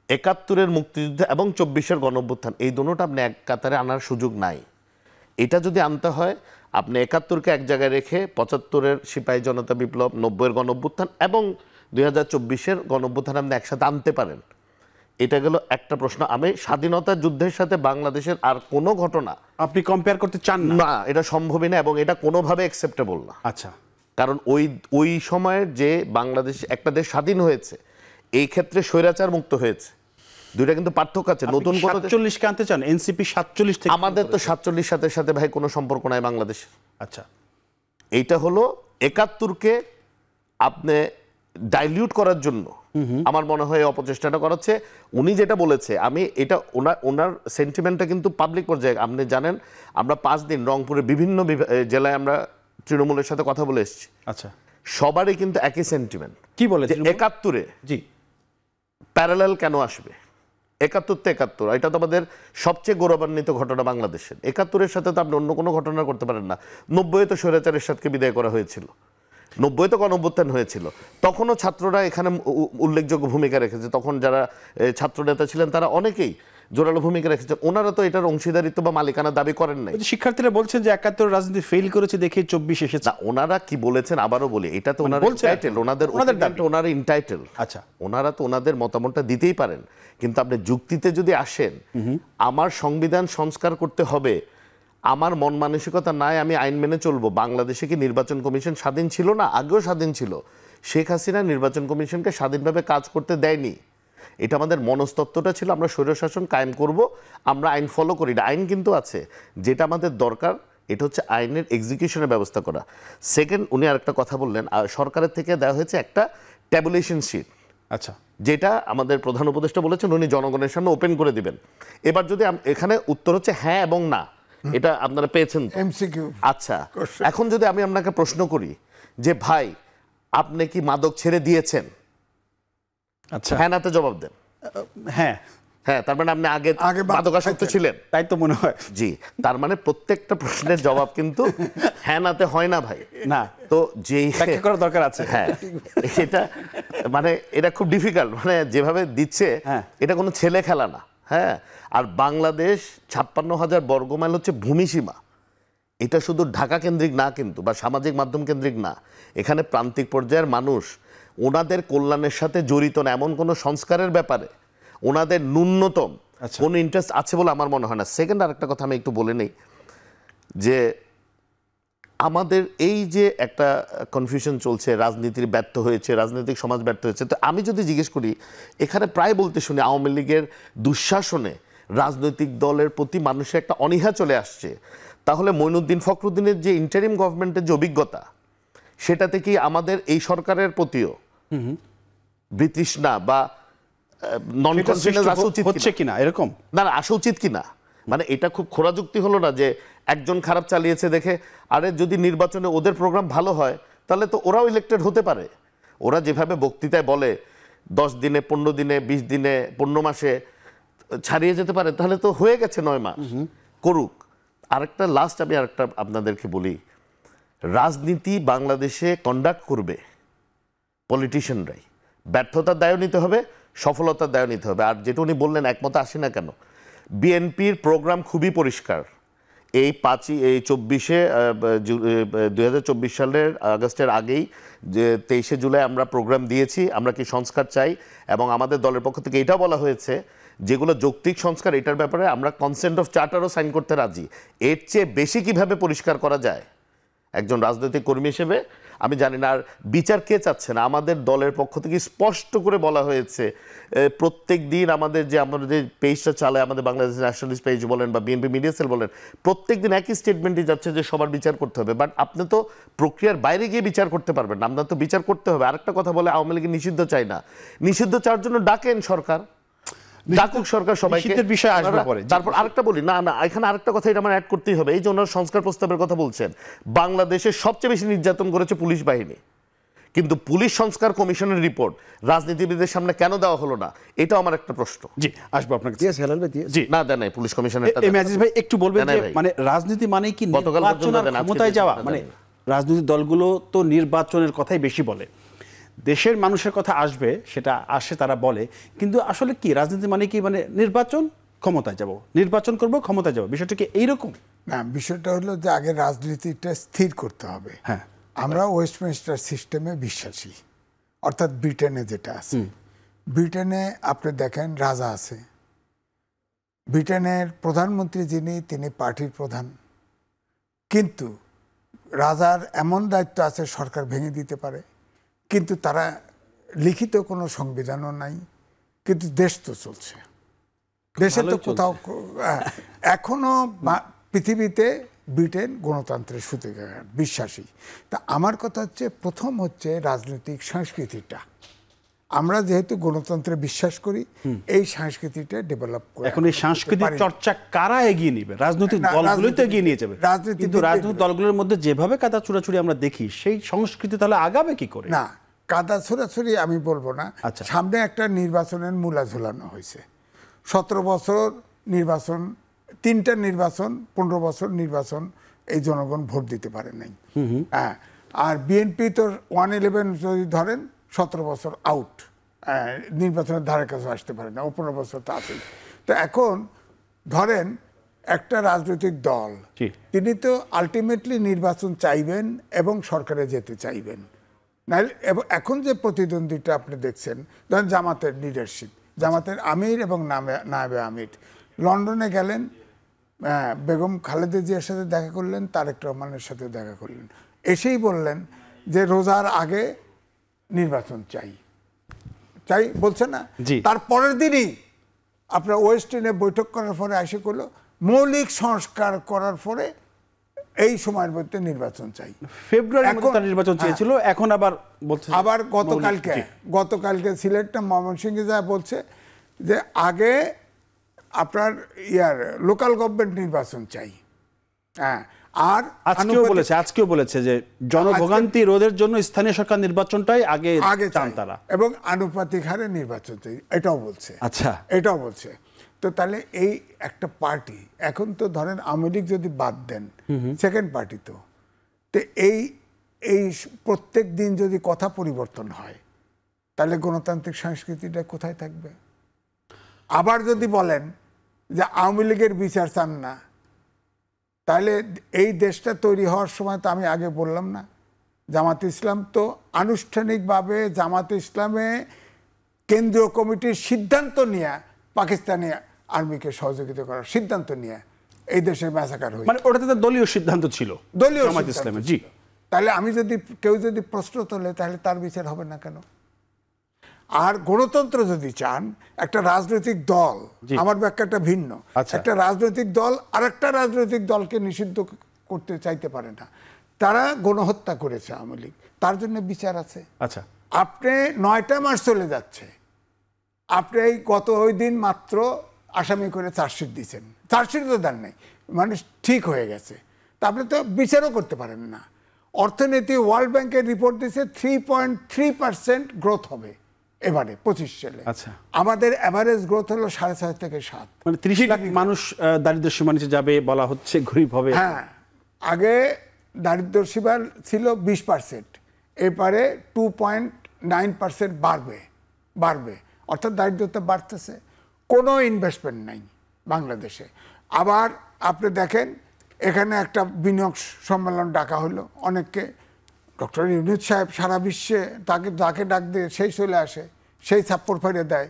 [SPEAKER 2] 71-এর মুক্তিযুদ্ধ এবং 24-এর গণঅভ্যুত্থান, এই দুটোটা আপনি এক কাতারে আনার সুযোগ নাই। এটা যদি আনতে হয় আপনি 71-কে এক জায়গায় রেখে 75-এর সিপাহী জনতা বিপ্লব, 90-এর গণঅভ্যুত্থান এবং 2024-এর গণঅভ্যুত্থান আপনি একসাথে আনতে পারেন। এটা গেল একটা প্রশ্ন। আমি স্বাধীনতা যুদ্ধের সাথে বাংলাদেশের আর কোনো ঘটনা
[SPEAKER 1] আপনি কম্পেয়ার করতে চান না?
[SPEAKER 2] না, এটা সম্ভবই না এবং এটা কোনোভাবে অ্যাকসেপ্টেবল না।
[SPEAKER 1] আচ্ছা,
[SPEAKER 2] কারণ ওই সময়ের যে বাংলাদেশ একটা দেশ স্বাধীন হয়েছে, এই ক্ষেত্রে স্বৈরাচার মুক্ত হয়েছে, দুইটা কিন্তু পার্থক্য আছে। নতুন কোন
[SPEAKER 1] 47 কে আনতে চান? এনসিপি 47 থেকে,
[SPEAKER 2] আমাদের তো 47 সাথে ভাই কোনো সম্পর্ক নাই বাংলাদেশ।
[SPEAKER 1] আচ্ছা,
[SPEAKER 2] এইটা হলো 71-কে আপনি ডাইলিউট করার জন্য আমার মনে হয় অপচেষ্টাটা করাচ্ছে। উনি যেটা বলেছে, আমি এটা ওনার সেন্টিমেন্টটা কিন্তু পাবলিক পর্যায়ে আপনি জানেন। আমরা 5 দিন রংপুরের বিভিন্ন জেলায় আমরা তৃণমূলের সাথে কথা বলে এসেছি।
[SPEAKER 1] আচ্ছা,
[SPEAKER 2] সবারই কিন্তু একই সেন্টিমেন্ট।
[SPEAKER 1] কি বলে
[SPEAKER 2] 71-এ
[SPEAKER 1] জি
[SPEAKER 2] প্যারালাল কেন আসবে? 71 এটা তো আমাদের সবচেয়ে গৌরবান্বিত ঘটনা বাংলাদেশের। 71-এর সাথে তো আপনি অন্য কোনো ঘটনা করতে পারেন না। 90-এ তো স্বৈরাচারের সাথে বিদায় করা হয়েছিল, 90-এ তো গণঅভ্যুত্থান হয়েছিল, তখনও ছাত্ররা এখানে উল্লেখযোগ্য ভূমিকা রেখেছে। তখন যারা ছাত্র নেতা ছিলেন তারা অনেকেই জোরালো ভূমিকা রেখেছেন। ওনারা তো এটার অংশীদারিত্ব বা মালিকানা দাবি করেন নাই।
[SPEAKER 1] শিক্ষার্থীরা বলছেন যে 71 রাজনীতি ফেল করেছে দেখে 24 এসেছে।
[SPEAKER 2] না, ওনারা কি বলেছেন আবারও বলি, এটা তো ওনার ইন্টাইটেল, ওনারা ইন্টাইটেল।
[SPEAKER 1] আচ্ছা,
[SPEAKER 2] ওনারা তো ওনাদের মতামতটা দিতেই পারেন, কিন্তু আপনি যুক্তিতে যদি আসেন, আমার সংবিধান সংস্কার করতে হবে, আমার মন মানসিকতা নাই আমি আইন মেনে চলবো। বাংলাদেশে কি নির্বাচন কমিশন স্বাধীন ছিল না? আগেও স্বাধীন ছিল। শেখ হাসিনা নির্বাচন কমিশনকে স্বাধীনভাবে কাজ করতে দেয়নি। এটা আমাদের মনস্তত্ত্বটা ছিল আমরা স্বৈরশাসন কায়েম করব, আমরা আইন ফলো করি না। আইন কিন্তু আছে, যেটা আমাদের দরকার এটা হচ্ছে আইনের এক্সিকিউশনের ব্যবস্থা করা। সেকেন্ড, উনি আরেকটা কথা বললেন, সরকারের থেকে দেওয়া হয়েছে একটা ট্যাবুলেশন শিট।
[SPEAKER 1] আচ্ছা,
[SPEAKER 2] যেটা আমাদের প্রধান উপদেষ্টা বলেছেন উনি জনগণের সামনে ওপেন করে দিবেন। এবার যদি এখানে উত্তর হচ্ছে হ্যাঁ এবং না, এটা আপনারা পেয়েছেন তো?
[SPEAKER 3] এমসিকিউ।
[SPEAKER 2] আচ্ছা, এখন যদি আমি আপনাকে প্রশ্ন করি যে ভাই আপনি কি মাদক ছেড়ে দিয়েছেন?
[SPEAKER 1] আচ্ছা,
[SPEAKER 2] হ্যাঁ নাতে জবাব দেন।
[SPEAKER 1] হ্যাঁ
[SPEAKER 2] হ্যাঁ, তার মানে আপনি আগে
[SPEAKER 3] আগে
[SPEAKER 2] মাদকাসক্ত ছিলেন।
[SPEAKER 1] তাই তো মনে হয়।
[SPEAKER 2] জি, তার মানে প্রত্যেকটা প্রশ্নের জবাব কিন্তু হ্যাঁ নাতে হয় না ভাই।
[SPEAKER 1] না,
[SPEAKER 2] তো যেই
[SPEAKER 1] ব্যাখ্যা করার দরকার আছে।
[SPEAKER 2] হ্যাঁ, এটা মানে এটা খুব ডিফিকাল্ট, মানে যেভাবে দিচ্ছে
[SPEAKER 1] হ্যাঁ।
[SPEAKER 2] এটা কোনো ছেলে খেলা না। হ্যাঁ, আর বাংলাদেশ 56,000 বর্গমাইল হচ্ছে ভূমিসীমা। এটা শুধু ঢাকা কেন্দ্রিক না কিন্তু, বা সামাজিক মাধ্যম কেন্দ্রিক না। এখানে প্রান্তিক পর্যায়ের মানুষ ওনাদের কল্যাণের সাথে জড়িত না, এমন কোনো সংস্কারের ব্যাপারে ওনাদের ন্যূনতম কোনো ইন্টারেস্ট আছে বলে আমার মনে হয় না। সেকেন্ড আরেকটা কথা আমি একটু বলে নেই, যে আমাদের এই যে একটা কনফিউশন চলছে, রাজনীতির ব্যর্থ হয়েছে, রাজনৈতিক সমাজ ব্যর্থ হয়েছে, তো আমি যদি জিজ্ঞেস করি, এখানে প্রায় বলতে শুনি আওয়ামী লীগের দুঃশাসনে রাজনৈতিক দলের প্রতি মানুষের একটা অনীহা চলে আসছে, তাহলে মঈনুদ্দিন ফখরুদ্দিনের যে ইন্টারিম গভর্নমেন্টের যে অভিজ্ঞতা, সেটাতে কি আমাদের এই সরকারের প্রতিও বিতৃষ্ণা বা নন কনফিডেন্স আসা উচিত
[SPEAKER 1] হচ্ছে কিনা এরকম?
[SPEAKER 2] না, আসা উচিত কিনা, মানে এটা খুব খোঁড়া যুক্তি হলো না যে একজন খারাপ চালিয়েছে দেখে, আরে যদি নির্বাচনে ওদের প্রোগ্রাম ভালো হয় তাহলে তো ওরাও ইলেক্টেড হতে পারে। ওরা যেভাবে বক্তৃতায় বলে 10 দিনে, 15 দিনে, 20 দিনে, 15 মাসে ছাড়িয়ে যেতে পারে, তাহলে তো হয়ে গেছে 9 মাস, করুক। আরেকটা লাস্ট আমি আরেকটা আপনাদেরকে বলি, রাজনীতি বাংলাদেশে কন্ডাক্ট করবে পলিটিশিয়ানরাই। ব্যর্থতার দায় নিতে হবে, সফলতার দায় নিতে হবে। আর যেটা উনি বললেন একমত আসে না কেন, বিএনপির প্রোগ্রাম খুবই পরিষ্কার। এই 2024 সালের আগস্টের আগেই যে 23শে জুলাই আমরা প্রোগ্রাম দিয়েছি, আমরা কি সংস্কার চাই, এবং আমাদের দলের পক্ষ থেকে এটাও বলা হয়েছে যেগুলো যৌক্তিক সংস্কার, এটার ব্যাপারে আমরা কনসেন্ট অফ চার্টারও সাইন করতে রাজি। এর চেয়ে বেশি কিভাবে পরিষ্কার করা যায় একজন রাজনৈতিক কর্মী হিসেবে আমি জানি না। আর বিচার কে চাচ্ছে না, আমাদের দলের পক্ষ থেকে স্পষ্ট করে বলা হয়েছে, প্রত্যেক দিন আমাদের যে পেজটা চালায়, আমাদের বাংলাদেশ ন্যাশনালিস্ট পেজ বলেন বা বিএনপি মিডিয়া সেল বলেন, প্রত্যেক দিন একই স্টেটমেন্টই যাচ্ছে যে সবার বিচার করতে হবে। বাট আপনি তো প্রক্রিয়ার বাইরে গিয়ে বিচার করতে পারবেন না, আপনার তো বিচার করতে হবে। আরেকটা কথা বলে আওয়ামী লীগ নিষিদ্ধ চাই না, নিষিদ্ধ চাওয়ার জন্য ডাকেন সরকার, ডাকুক সরকার সবাইকে।
[SPEAKER 1] নিষিদ্ধের বিষয় আসবে পরে।
[SPEAKER 2] তারপর আরেকটা বলি, না এখানে আরেকটা কথা এটা আমার অ্যাড করতেই হবে। এই যে ওনার সংস্কার প্রস্তাবের কথা বলছেন, বাংলাদেশে সবচেয়ে বেশি নির্যাতন করেছে পুলিশ বাহিনী, কিন্তু পুলিশ সংস্কার কমিশনের রিপোর্ট রাজনীতিবিদদের সামনে কেন দেওয়া হলো না, এটা আমার একটা প্রশ্ন।
[SPEAKER 1] জি, আসবো আপনার কাছে।
[SPEAKER 4] দিয়েছে হেলাল ভাই, দিয়েছে।
[SPEAKER 1] জি,
[SPEAKER 2] না দেন নাই পুলিশ কমিশনেরটা।
[SPEAKER 1] এম এ আজিজ ভাই একটু বলবেন
[SPEAKER 2] দেন নাই
[SPEAKER 1] যে
[SPEAKER 2] ভাই।
[SPEAKER 1] মানে রাজনীতি মানে কি
[SPEAKER 2] গতকাল
[SPEAKER 1] নির্বাচন
[SPEAKER 2] পর্যন্ত
[SPEAKER 1] আর
[SPEAKER 2] দেন, আজকে
[SPEAKER 1] ক্ষমতায় যাওয়া?
[SPEAKER 2] দেন।
[SPEAKER 1] মানে রাজনৈতিক দলগুলো তো নির্বাচনের কথাই বেশি বলে, দেশের মানুষের কথা আসবে সেটা আসে, তারা বলে, কিন্তু আসলে কি রাজনীতি মানে কি, মানে নির্বাচন, ক্ষমতায় যাব, নির্বাচন করব, ক্ষমতায় যাব, বিষয়টা কি এইরকম?
[SPEAKER 3] না, বিষয়টা হলো যে আগে রাজনীতিটা স্থির করতে হবে।
[SPEAKER 1] হ্যাঁ,
[SPEAKER 3] আমরা ওয়েস্টমিনস্টার সিস্টেমে বিশ্বাসী, অর্থাৎ ব্রিটেনে যেটা আছে। ব্রিটেনে আপনি দেখেন রাজা আছে, ব্রিটেনের প্রধানমন্ত্রী যিনি, তিনি পার্টির প্রধান, কিন্তু রাজার এমন দায়িত্ব আছে সরকার ভেঙে দিতে পারে, কিন্তু তারা লিখিত কোনো সংবিধানও নাই, কিন্তু দেশ তো চলছে, দেশে তো কোথাও এখনো পৃথিবীতে ব্রিটেন গণতন্ত্রের সূতিকাগার, বিশ্বাসী। তা আমার কথা হচ্ছে, প্রথম হচ্ছে রাজনৈতিক সংস্কৃতিটা। আমরা যেহেতু গণতন্ত্রে বিশ্বাস করি, এই সংস্কৃতিটা ডেভেলপ করে।
[SPEAKER 1] এখন এই সাংস্কৃতিক চর্চা কারা এগিয়ে নিবে? রাজনৈতিক দলগুলোই তো এগিয়ে নিয়ে যাবে, কিন্তু রাজনৈতিক দলগুলোর মধ্যে যেভাবে কাদা ছুড়াছুড়ি আমরা দেখি, সেই সংস্কৃতি তাহলে আগাবে কি করে?
[SPEAKER 3] না, কাদা ছোড়াছুড়ি আমি বলবো না।
[SPEAKER 1] আচ্ছা।
[SPEAKER 3] সামনে একটা নির্বাচনের মূলা ঝুলানো হয়েছে, 17 বছর নির্বাচন, 3টা নির্বাচন, 15 বছর নির্বাচন, এই জনগণ ভোট দিতে পারে নাই। হ্যাঁ, আর বিএনপি তো 111 যদি ধরেন 17 বছর আউট, নির্বাচনের ধারে কাছে আসতে পারে না, 15 বছর তো আছেই। তো এখন ধরেন একটা রাজনৈতিক দল, তিনি তো আলটিমেটলি নির্বাচন চাইবেন এবং সরকারে যেতে চাইবেন। নাহলে এখন যে প্রতিদ্বন্দ্বিতা আপনি দেখছেন, ধরেন জামাতের লিডারশিপ, জামাতের আমির এবং নায়েবে আমির লন্ডনে গেলেন, বেগম খালেদা জিয়ার সাথে দেখা করলেন, তারেক রহমানের সাথে দেখা করলেন, এসেই বললেন যে রোজার আগে নির্বাচন চাই বলছে না। তার পরের দিনই আপনার ওয়েস্টিনে বৈঠক করার পরে এসে করলো মৌলিক সংস্কার করার পরে এই সময়ের মধ্যে নির্বাচন চাই।
[SPEAKER 1] ফেব্রুয়ারির মধ্যে নির্বাচন চেয়েছিল, এখন আবার বলছে,
[SPEAKER 3] আবার গতকালকে সিলেটটা ময়মনসিংহে যা বলছে যে আগে আপনার লোকাল গভর্নমেন্ট নির্বাচন চাই। হ্যাঁ, আর
[SPEAKER 1] আজকেও বলেছে যে জনভোগান্তি রোধের জন্য স্থানীয় সরকার নির্বাচনটাই আগে চান তারা,
[SPEAKER 3] এবং আনুপাতিক হারে নির্বাচন চাই, এটাও বলছে।
[SPEAKER 1] আচ্ছা,
[SPEAKER 3] এটাও বলছে। তো তাহলে এই একটা পার্টি, এখন তো ধরেন আওয়ামী লীগ যদি বাদ দেন, সেকেন্ড পার্টি তো এই প্রত্যেক দিন যদি কথা পরিবর্তন হয়, তাহলে গণতান্ত্রিক সংস্কৃতিটা কোথায় থাকবে? আবার যদি বলেন যে আওয়ামী লীগের বিচার চান না, তাহলে এই দেশটা তৈরি হওয়ার সময় তো আমি আগে বললাম না, জামাতে ইসলাম তো আনুষ্ঠানিকভাবে জামাতে ইসলামে কেন্দ্রীয় কমিটির সিদ্ধান্ত নিয়ে পাকিস্তানি আর্মিকে সহযোগিতা করার সিদ্ধান্ত নিয়ে এই দেশের ম্যাসাকার হয়েছে।
[SPEAKER 1] মানে ওটাতে দলীয় সিদ্ধান্ত ছিল,
[SPEAKER 3] দলীয়
[SPEAKER 1] জামাত ইসলামের। জি,
[SPEAKER 3] তাহলে কেউ যদি প্রশ্ন তোলে, তাহলে তার বিচার হবে না কেন? আর গণতন্ত্র যদি চান, একটা রাজনৈতিক দল, আমার ব্যাখ্যাটা ভিন্ন, একটা রাজনৈতিক দল আরেকটা রাজনৈতিক দলকে নিষিদ্ধ করতে চাইতে পারে না। তারা গণহত্যা করেছে আওয়ামী লীগ, তার জন্য বিচার আছে।
[SPEAKER 1] আচ্ছা,
[SPEAKER 3] আপনি 9টা মাস চলে যাচ্ছে, আপনি এই ওই দিন মাত্র আসামি করে চার্জশিট দিয়েছেন, চার্জশিট তো দেন নাই, মানে ঠিক হয়ে গেছে, তা আপনি তো বিচারও করতে পারেন না। অর্থনীতি ওয়ার্ল্ড ব্যাংকের রিপোর্ট দিয়েছে 3.3% গ্রোথ হবে এবারে 25 সালে।
[SPEAKER 1] আচ্ছা,
[SPEAKER 3] আমাদের এভারেজ গ্রোথ হলো 6.5 থেকে 7,
[SPEAKER 1] মানে 30 লাখ মানুষ দারিদ্র্য সীমার নিচে যাবে বলা হচ্ছে, গরিব হবে।
[SPEAKER 3] হ্যাঁ, আগে দারিদ্র্য সীমা ছিল 20%, এবারে 2.9% বাড়বে, অর্থাৎ দারিদ্রতা বাড়তেছে। কোনো ইনভেস্টমেন্ট নাই বাংলাদেশে। আবার আপনি দেখেন, এখানে একটা বিনিয়োগ সম্মেলন ডাকা হলো অনেককে, ডক্টর ইউনূস সাহেব সারা বিশ্বে তাকে ডাক দিয়ে সেই চলে আসে, সেই ছাপ্পড় ফেরে দেয়।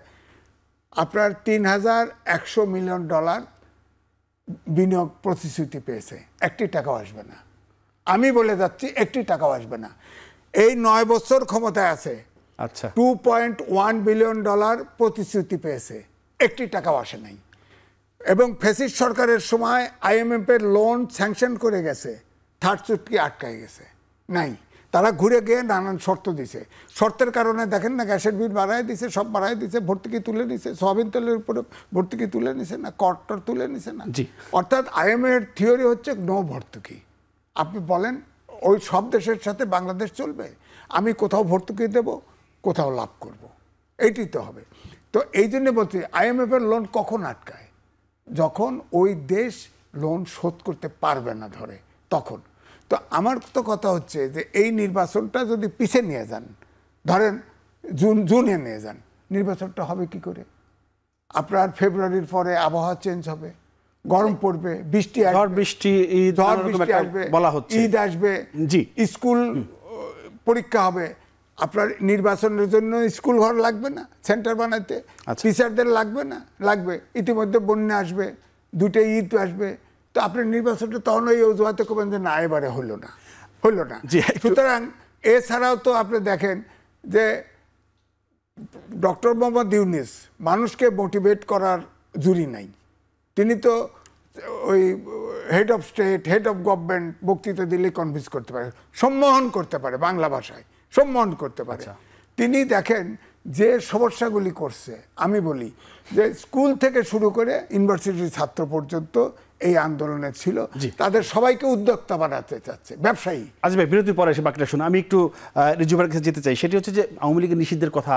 [SPEAKER 3] আপনার $3,100 মিলিয়ন বিনিয়োগ প্রতিশ্রুতি পেয়েছে, একটি টাকাও আসবে না। আমি বলে যাচ্ছি, একটি টাকাও আসবে না। এই 9 বছর ক্ষমতায় আছে,
[SPEAKER 1] আচ্ছা,
[SPEAKER 3] $2.1 বিলিয়ন প্রতিশ্রুতি পেয়েছে, একটি টাকাও আসে নাই। এবং ফ্যাসিস্ট সরকারের সময় IMF এর লোন স্যাংশন করে গেছে, থার্ড চুটকি আটকায় গেছে, নাই। তারা ঘুরে গিয়ে নানান শর্ত দিছে, শর্তের কারণে দেখেন না, গ্যাসের বিল বাড়ায় দিছে, সব বাড়ায় দিছে, ভর্তুকি তুলে নিছে, সয়াবিন তেলের উপরে ভর্তুকি তুলে নিছে না, করটর তুলে নিছে না। অর্থাৎ IMF এর থিওরি হচ্ছে নো ভর্তুকি। আপনি বলেন ওই সব দেশের সাথে বাংলাদেশ চলবে? আমি কোথাও ভর্তুকি দেব, কোথাও লাভ করব, এইটি তো হবে। তো এই জন্য বলছি, IMF এর লোন কখন আটকায়? যখন ওই দেশ লোন শোধ করতে পারবে না ধরে, তখন। তো আমার তো কথা হচ্ছে যে এই নির্বাচনটা যদি পিছিয়ে নিয়ে যান, ধরেন জুনে নিয়ে যান, নির্বাচনটা হবে কি করে? আপনার ফেব্রুয়ারির পরে আবহাওয়া চেঞ্জ হবে, গরম পড়বে, বৃষ্টি আসবে,
[SPEAKER 1] বলা হচ্ছে
[SPEAKER 3] ঈদ আসবে, স্কুল পরীক্ষা হবে। আপনার নির্বাচনের জন্য স্কুল ঘর লাগবে না সেন্টার বানাইতে, টিচারদের লাগবে না, লাগবে। ইতিমধ্যে বন্যা আসবে, 2টা ঈদ আসবে, তো আপনার নির্বাচনটা তখন ওই অজুহাতে করবেন যে না, এবারে হলো না। সুতরাং এছাড়াও তো আপনি দেখেন যে ডক্টর মোহাম্মদ ইউনূস মানুষকে মোটিভেট করার জুরি নাই। তিনি তো ওই head of state, head of government বক্তৃতা দিলে কনভিন্স করতে পারে, সম্মোহন করতে পারে, বাংলা ভাষায় সম্মোহন করতে পারে। তিনি দেখেন যে সমস্যাগুলি করছে, আমি বলি যে স্কুল থেকে শুরু করে ইউনিভার্সিটির ছাত্র পর্যন্ত এই আন্দোলনে ছিল, তাদের সবাইকে উদ্যোক্তা বানাতে চাচ্ছে, ব্যবসায়ী।
[SPEAKER 1] আজ ভাই, বিরতির পরে এসে বাকিটা শুনে আমি একটু রিজুভার কাছে যেতে চাই। সেটি হচ্ছে যে আওয়ামী লীগের নিষিদ্ধের কথা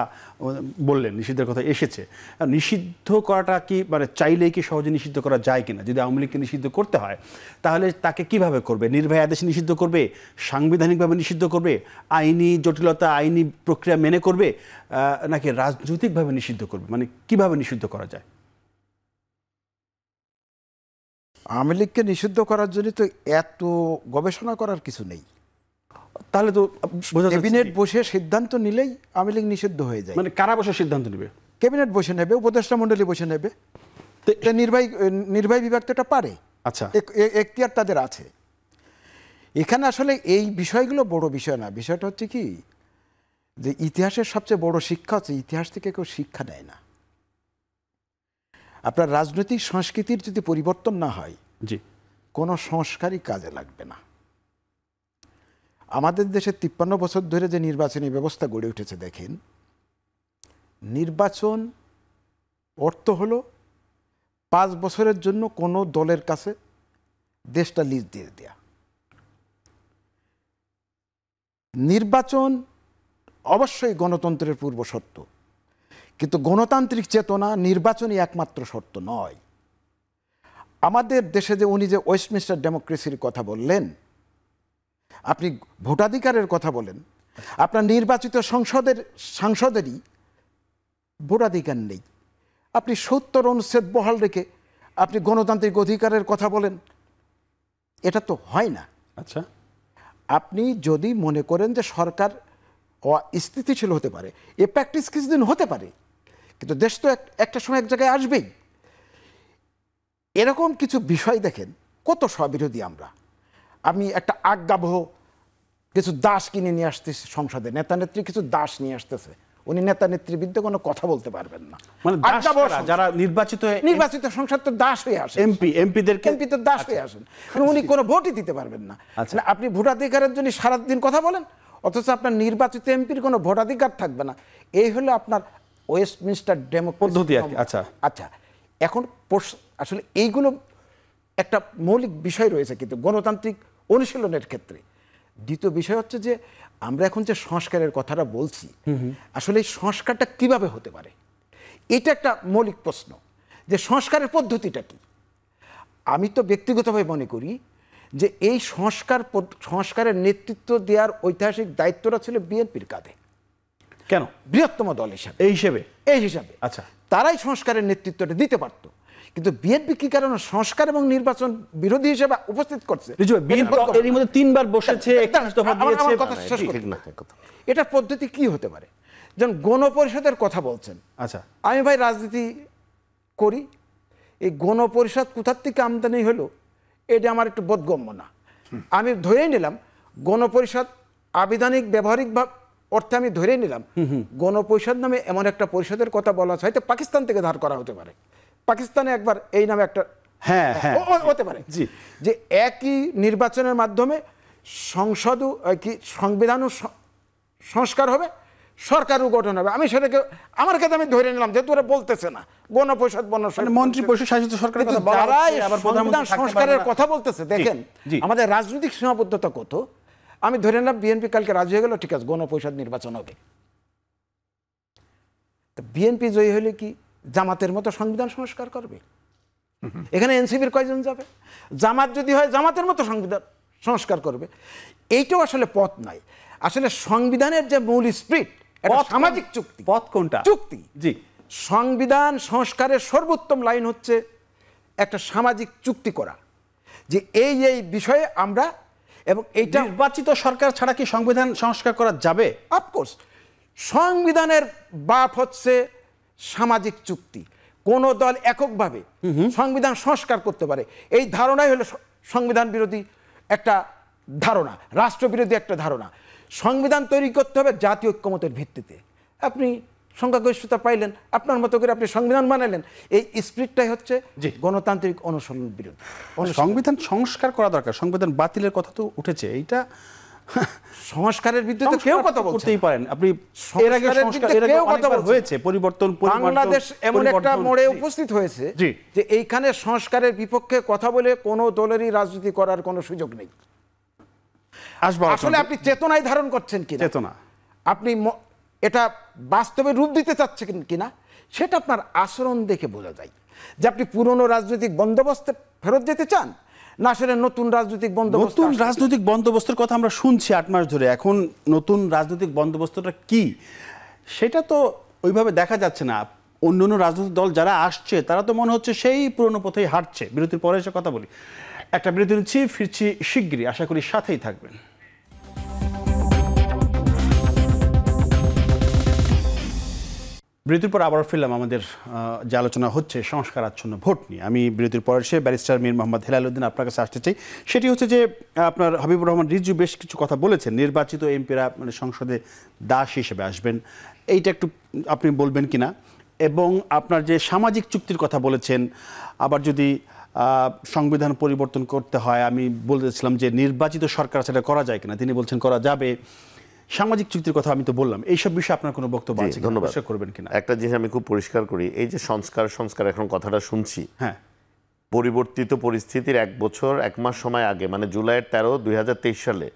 [SPEAKER 1] বললেন, নিষিদ্ধের কথা এসেছে। নিষিদ্ধ করাটা কি মানে চাইলেই কি সহজে নিষিদ্ধ করা যায় কিনা? যদি আওয়ামী লীগকে নিষিদ্ধ করতে হয়, তাহলে তাকে কিভাবে করবে? নির্ভয়া আদেশে নিষিদ্ধ করবে, সাংবিধানিকভাবে নিষিদ্ধ করবে, আইনি জটিলতা, আইনি প্রক্রিয়া মেনে করবে, নাকি রাজনৈতিকভাবে নিষিদ্ধ করবে? মানে কিভাবে নিষিদ্ধ করা যায়?
[SPEAKER 4] আওয়ামী লীগকে নিষিদ্ধ করার জন্য তো এত গবেষণা করার কিছু নেই।
[SPEAKER 1] তাহলে তো
[SPEAKER 4] ক্যাবিনেট বসে সিদ্ধান্ত নিলেই আওয়ামী লীগ নিষিদ্ধ হয়ে যায়।
[SPEAKER 1] মানে কারা বসে সিদ্ধান্ত নেবে?
[SPEAKER 4] ক্যাবিনেট বসে নেবে, উপদেষ্টা মণ্ডলী বসে নেবে। নির্বাহী বিভাগ তো এটা পারে।
[SPEAKER 1] আচ্ছা,
[SPEAKER 4] এখতিয়ার তাদের আছে। এখানে আসলে এই বিষয়গুলো বড় বিষয় না। বিষয়টা হচ্ছে কি, যে ইতিহাসের সবচেয়ে বড় শিক্ষা হচ্ছে ইতিহাস থেকে কেউ শিক্ষা নেয় না। আপনার রাজনৈতিক সংস্কৃতির যদি পরিবর্তন না হয়, কোনো সংস্কারই কাজে লাগবে না। আমাদের দেশে 53 বছর ধরে যে নির্বাচনী ব্যবস্থা গড়ে উঠেছে, দেখেন, নির্বাচন অর্থ হলো 5 বছরের জন্য কোনো দলের কাছে দেশটা লিজ দিয়ে দেয়া। নির্বাচন অবশ্যই গণতন্ত্রের পূর্ব শর্ত, কিন্তু গণতান্ত্রিক চেতনা নির্বাচনই একমাত্র শর্ত নয়। আমাদের দেশে যে উনি যে ওয়েস্টমিনস্টার ডেমোক্রেসির কথা বললেন, আপনি ভোটাধিকারের কথা বলেন, আপনার নির্বাচিত সাংসদেরই ভোটাধিকার নেই। আপনি ৭০ অনুচ্ছেদ বহাল রেখে আপনি গণতান্ত্রিক অধিকারের কথা বলেন, এটা তো হয় না।
[SPEAKER 1] আচ্ছা,
[SPEAKER 4] আপনি যদি মনে করেন যে সরকার অস্থিতিশীল হতে পারে, এ প্র্যাকটিস কিছুদিন হতে পারে, কিন্তু দেশ তো একটা সময় এক জায়গায় আসবেই। এরকম কিছু বিষয় দেখেন, কত স্ববিরোধী আমরা। আমি একটা আজ্ঞাবহ কিছু দাস কিনে নিয়ে আসতেছি সংসদে, নেতা নেত্রী কিছু দাস নিয়ে আসতেছে, উনি নেতা নেত্রীর বিরুদ্ধে কোনো কথা বলতে পারবেন না।
[SPEAKER 1] মানে
[SPEAKER 4] আজ্ঞাবহ
[SPEAKER 1] দাস কারা? যারা নির্বাচিত
[SPEAKER 4] সংসদ তো দাস হয়ে আসে,
[SPEAKER 1] এমপিদেরকে
[SPEAKER 4] এমপি তো দাস হয়ে আসেন, কারণ উনি কোনো ভোটই দিতে পারবেন না।
[SPEAKER 1] আচ্ছা।
[SPEAKER 4] মানে আপনি ভোটাধিকারের জন্য সারাদিন কথা বলেন, অথচ আপনার নির্বাচিত এমপির কোনো ভোটাধিকার থাকবে না। এই হলো আপনার ওয়েস্টমিনস্টার ডেমোক্রেসি
[SPEAKER 1] পদ্ধতি আর কি। আচ্ছা
[SPEAKER 4] আচ্ছা, এখন আসলে এইগুলো একটা মৌলিক বিষয় রয়েছে কিন্তু গণতান্ত্রিক অনুশীলনের ক্ষেত্রে। দ্বিতীয় বিষয় হচ্ছে যে আমরা এখন যে সংস্কারের কথাটা বলছি, আসলে এই সংস্কারটা কিভাবে হতে পারে, এটা একটা মৌলিক প্রশ্ন, যে সংস্কারের পদ্ধতিটা কি। আমি তো ব্যক্তিগতভাবে মনে করি যে এই সংস্কারের নেতৃত্ব দেওয়ার ঐতিহাসিক দায়িত্বটা ছিল বিএনপির কাঁধে।
[SPEAKER 1] কেন?
[SPEAKER 4] বৃহত্তম দল হিসাবে, এই হিসাবে
[SPEAKER 1] আচ্ছা,
[SPEAKER 4] তারাই সংস্কারের নেতৃত্বটা দিতে পারত, কিন্তু বিএনপি কি কারণে সংস্কার এবং নির্বাচন বিরোধী হিসেবে উপস্থিত করছে?
[SPEAKER 1] এর মধ্যে ৩ বার বসেছে, 31 দফা দিয়েছে।
[SPEAKER 4] আমার কথা শেষ করি। এটার পদ্ধতি কি হতে পারে? যেমন গণপরিষদের কথা বলছেন।
[SPEAKER 1] আচ্ছা,
[SPEAKER 4] আমি ভাই রাজনীতি করি, এই গণপরিষদ কোথার থেকে আমদানি হলো এটা আমার একটু বোধগম্য না। আমি ধরেই নিলাম গণপরিষদ আবিধানিক ব্যবহারিক অর্থে আমি ধরে নিলাম গণপরিষদ নামে এমন একটা পরিষদের কথা বলা হচ্ছে, হয়তো পাকিস্তান থেকে ধার করা হতে পারে। পাকিস্তানে একবার এই নামে একটা হতে পারে যে একই নির্বাচনের মাধ্যমে সংবিধানও সংস্কার হবে, সরকারও গঠন হবে। আমি সেটাকে আমার কাছে আমি ধরে নিলাম, যেহেতু ওরা বলতেছে না গণপরিষদ
[SPEAKER 1] মন্ত্রী পরিষদ শাসিত সরকার,
[SPEAKER 4] যারা সংবিধান সংস্কারের কথা বলতেছে, দেখেন আমাদের রাজনৈতিক সীমাবদ্ধতা কত। আমি ধরে নিলাম বিএনপি কালকে রাজি হয়ে গেল, ঠিক আছে গণপরিষদ নির্বাচন হবে। বিএনপি জয়ী হলে কি জামাতের মতো সংবিধান সংস্কার করবে? এখানে এনসিপির কয়জন যাবে? জামাত যদি হয় জামাতের মতো সংবিধান সংস্কার করবে। এইটাও আসলে পথ নাই। আসলে সংবিধানের যে মূল স্পিরিট, সামাজিক চুক্তি।
[SPEAKER 1] পথ কোনটা?
[SPEAKER 4] চুক্তি। জি, সংবিধান সংস্কারের সর্বোত্তম লাইন হচ্ছে একটা সামাজিক চুক্তি করা, যে এই বিষয়ে আমরা, এবং এইটা
[SPEAKER 1] নির্বাচিত সরকার ছাড়া কি সংবিধান সংস্কার করা যাবে?
[SPEAKER 4] অফকোর্স সংবিধানের বাপ হচ্ছে সামাজিক চুক্তি। কোন দল এককভাবে সংবিধান সংস্কার করতে পারে, এই ধারণাই হলো সংবিধান বিরোধী একটা ধারণা, রাষ্ট্রবিরোধী একটা ধারণা। সংবিধান তৈরি করতে হবে জাতীয় ঐক্যমতের ভিত্তিতে। আপনি সংখ্যাগরিষ্ঠতা পাইলেন, আপনার মতো করে আপনি সংবিধান বানালেন, এই স্পিরিটটাই হচ্ছে গণতান্ত্রিক অনুশীলন বিরোধী।
[SPEAKER 1] সংবিধান সংস্কার করা দরকার, সংবিধান বাতিলের কথা তো উঠেছে। এইটা
[SPEAKER 4] সংস্কারের বিরুদ্ধে কেউ কথা বলতেই
[SPEAKER 1] পারেন আপনি। এর আগে হয়েছে পরিবর্তন,
[SPEAKER 4] বাংলাদেশ এমন একটা মোড়ে উপস্থিত হয়েছে যে এইখানে সংস্কারের বিপক্ষে কথা বলে কোনো দলেরই রাজনীতি করার কোনো সুযোগ নেই। আসলে আপনি চেতনায় ধারণ করছেন কিনা,
[SPEAKER 1] চেতনা
[SPEAKER 4] আপনি এটা বাস্তবে রূপ দিতে চাচ্ছেন কিনা, সেটা আপনার আচরণ দেখে বোঝা যায় যে আপনি পুরনো রাজনৈতিক বন্দোবস্তে ফেরত যেতে চান, না আসলে নতুন রাজনৈতিক বন্দোবস্ত।
[SPEAKER 1] নতুন রাজনৈতিক বন্দোবস্তের কথা আমরা শুনছি 8 মাস ধরে। এখন নতুন রাজনৈতিক বন্দোবস্তটা কি সেটা তো ওইভাবে দেখা যাচ্ছে না। অন্যান্য রাজনৈতিক দল যারা আসছে তারা তো মনে হচ্ছে সেই পুরনো পথেই হাঁটছে। বিরতির পরে এসে কথা বলি। একটা বিরতি নিচ্ছি, ফিরছি শিগগিরই, আশা করি সাথেই থাকবেন। বিরতির পর আবার ফিরলাম। আমাদের যে আলোচনা হচ্ছে সংস্কার আচ্ছন্ন ভোট নিয়ে। আমি বিরতির পর এসে ব্যারিস্টার মীর মোহাম্মদ হেলাল উদ্দিন আপনার কাছে আসতে চাই। সেটি হচ্ছে যে আপনার হাবিবুর রহমান রিজু বেশ কিছু কথা বলেছেন, নির্বাচিত এমপিরা মানে সংসদে দাস হিসেবে আসবেন, এইটা একটু আপনি বলবেন কিনা। এবং আপনার যে সামাজিক চুক্তির কথা বলেছেন, আবার যদি সংবিধান পরিবর্তন করতে হয়, আমি বলেছিলাম যে নির্বাচিত সরকার সেটা করা যায় কিনা, তিনি বলছেন করা যাবে। সামাজিক চুক্তির কথা আমি তো বললাম, এইসব বিষয়ে আপনার কোনো বক্তব্য আছে?
[SPEAKER 2] ধন্যবাদ।
[SPEAKER 1] করবেন কিনা
[SPEAKER 2] একটা জিনিস আমি খুব পরিষ্কার করি, এই যে সংস্কার এখন কথাটা শুনছি,
[SPEAKER 1] হ্যাঁ,
[SPEAKER 2] পরিবর্তিত পরিস্থিতির 1 বছর 1 মাস সময় আগে, মানে জুলাইয়ের 13, 2023 সালে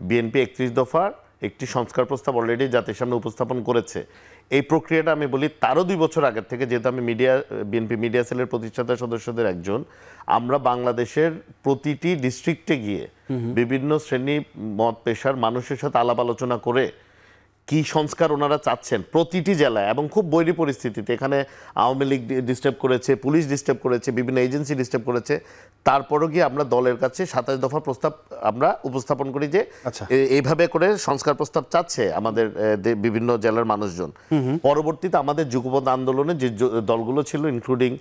[SPEAKER 2] বিএনপি 31 দফার একটি সংস্কার প্রস্তাব অলরেডি জাতির সামনে উপস্থাপন করেছে। এই প্রক্রিয়াটা আমি বলি তারও 2 বছর আগের থেকে, যেহেতু আমি বিএনপি মিডিয়া সেলের প্রতিষ্ঠাতা সদস্যদের একজন, আমরা বাংলাদেশের প্রতিটি ডিস্ট্রিক্টে গিয়ে বিভিন্ন শ্রেণী মত পেশার মানুষের সাথে আলাপ আলোচনা করে কি সংস্কার ওনারা চাচ্ছেন প্রতিটি জেলায়, এবং খুব বৈরী পরিস্থিতিতে এখানে আওয়ামী লীগ ডিস্টার্ব করেছে, পুলিশ ডিস্টার্ব করেছে, বিভিন্ন এজেন্সি ডিস্টার্ব করেছে, তারপরও গিয়ে আমরা দলের কাছে 27 দফা প্রস্তাব আমরা উপস্থাপন করি যে এইভাবে করে সংস্কার প্রস্তাব চাচ্ছে আমাদের বিভিন্ন জেলার মানুষজন। পরবর্তীতে আমাদের যুগপৎ আন্দোলনে যে দলগুলো ছিল, ইনক্লুডিং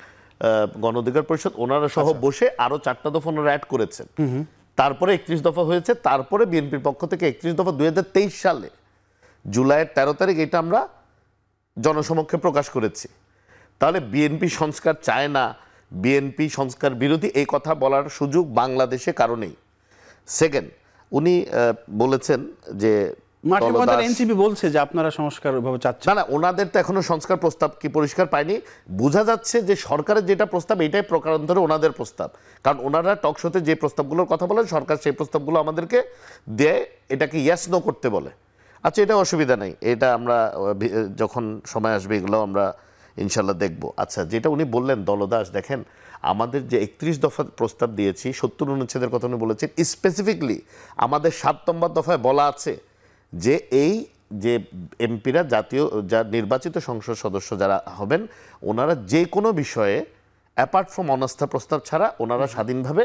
[SPEAKER 2] গণ অধিকার পরিষদ, ওনারা সহ বসে আরো 4টা দফা ওনারা অ্যাড করেছেন। তারপরে 31 দফা হয়েছে। তারপরে বিএনপির পক্ষ থেকে 31 দফা 2023 সালে জুলাইয়ের 13 তারিখ এটা আমরা জনসমক্ষে প্রকাশ করেছি। তাহলে বিএনপি সংস্কার চায় না, বিএনপি সংস্কার বিরোধী, এই কথা বলার সুযোগ বাংলাদেশে কারো নেই। সেকেন্ড, উনি বলেছেন যে
[SPEAKER 1] এনসিপি বলছে যে আপনারা সংস্কার ওইভাবে চাচ্ছেন
[SPEAKER 2] না, ওনাদের তো এখনো সংস্কার প্রস্তাব কি পরিষ্কার পায়নি। বোঝা যাচ্ছে যে সরকারের যেটা প্রস্তাব এটাই প্রকারান্তরে ওনাদের প্রস্তাব, কারণ ওনারা টক শোতে যে প্রস্তাবগুলোর কথা বলেন সরকার সেই প্রস্তাবগুলো আমাদেরকে দেয়, এটাকে ইয়েস নো করতে বলে। আচ্ছা, এটা অসুবিধা নেই, এটা আমরা যখন সময় আসবে এগুলো আমরা ইনশাল্লাহ দেখব। আচ্ছা, যেটা উনি বললেন দলদাস, দেখেন আমাদের যে 31 দফা প্রস্তাব দিয়েছি, 70 অনুচ্ছেদের কথা উনি বলেছেন, স্পেসিফিকলি আমাদের 7 নম্বর দফায় বলা আছে যে এই যে এমপিরা যা নির্বাচিত সংসদ সদস্য যারা হবেন, ওনারা যে কোনো বিষয়ে অ্যাপার্ট ফ্রম অনাস্থা প্রস্তাব ছাড়া ওনারা স্বাধীনভাবে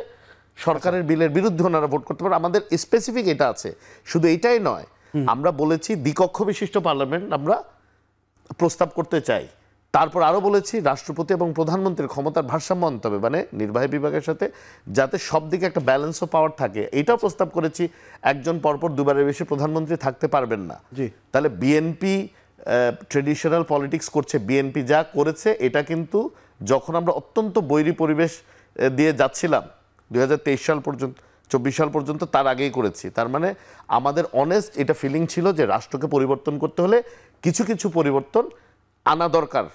[SPEAKER 2] সরকারের বিলের বিরুদ্ধে ওনারা ভোট করতে পারেন। আমাদের স্পেসিফিক এটা আছে। শুধু এটাই নয়, আমরা বলেছি দ্বিকক্ষ বিশিষ্ট পার্লামেন্ট আমরা প্রস্তাব করতে চাই। তারপর আরও বলেছি রাষ্ট্রপতি এবং প্রধানমন্ত্রীর ক্ষমতার ভারসাম্য আনতে হবে, মানে নির্বাহী বিভাগের সাথে যাতে সব দিকে একটা ব্যালেন্স অফ পাওয়ার থাকে। এটাও প্রস্তাব করেছি, একজন পরপর দুবারের বেশি প্রধানমন্ত্রী থাকতে পারবেন না। তাহলে বিএনপি ট্রেডিশনাল পলিটিক্স করছে, বিএনপি যা করেছে এটা কিন্তু যখন আমরা অত্যন্ত বৈরী পরিবেশ দিয়ে যাচ্ছিলাম 2023 সাল পর্যন্ত, 24 সাল পর্যন্ত, তার আগেই করেছি। তার মানে আমাদের অনেস্ট এটা ফিলিং ছিল যে রাষ্ট্রকে পরিবর্তন করতে হলে কিছু কিছু পরিবর্তন আনা দরকার,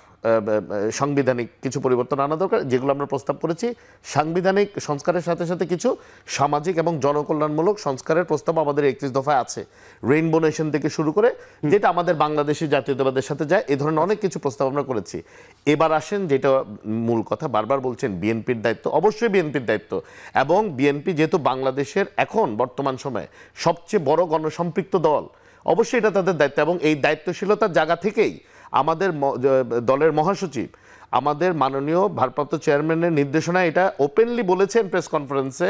[SPEAKER 2] সাংবিধানিক কিছু পরিবর্তন আনা দরকার, যেগুলো আমরা প্রস্তাব করেছি। সাংবিধানিক সংস্কারের সাথে সাথে কিছু সামাজিক এবং জনকল্যাণমূলক সংস্কারের প্রস্তাব আমাদের 31 দফায় আছে, রেইনবো নেশন থেকে শুরু করে, যেটা আমাদের বাংলাদেশি জাতীয়তাবাদের সাথে যায়। এই ধরনের অনেক কিছু প্রস্তাব আমরা করেছি। এবার আসেন যেটা মূল কথা, বারবার বলছেন বিএনপির দায়িত্ব, অবশ্যই বিএনপির দায়িত্ব, এবং বিএনপি যেহেতু বাংলাদেশের এখন বর্তমান সময়ে সবচেয়ে বড় গণসম্পৃক্ত দল, অবশ্যই এটা তাদের দায়িত্ব, এবং এই দায়িত্বশীলতার জায়গা থেকেই আমাদের দলের মহাসচিব আমাদের মাননীয় ভারপ্রাপ্ত চেয়ারম্যানের নির্দেশনায় এটা ওপেনলি বলেছেন প্রেস কনফারেন্সে,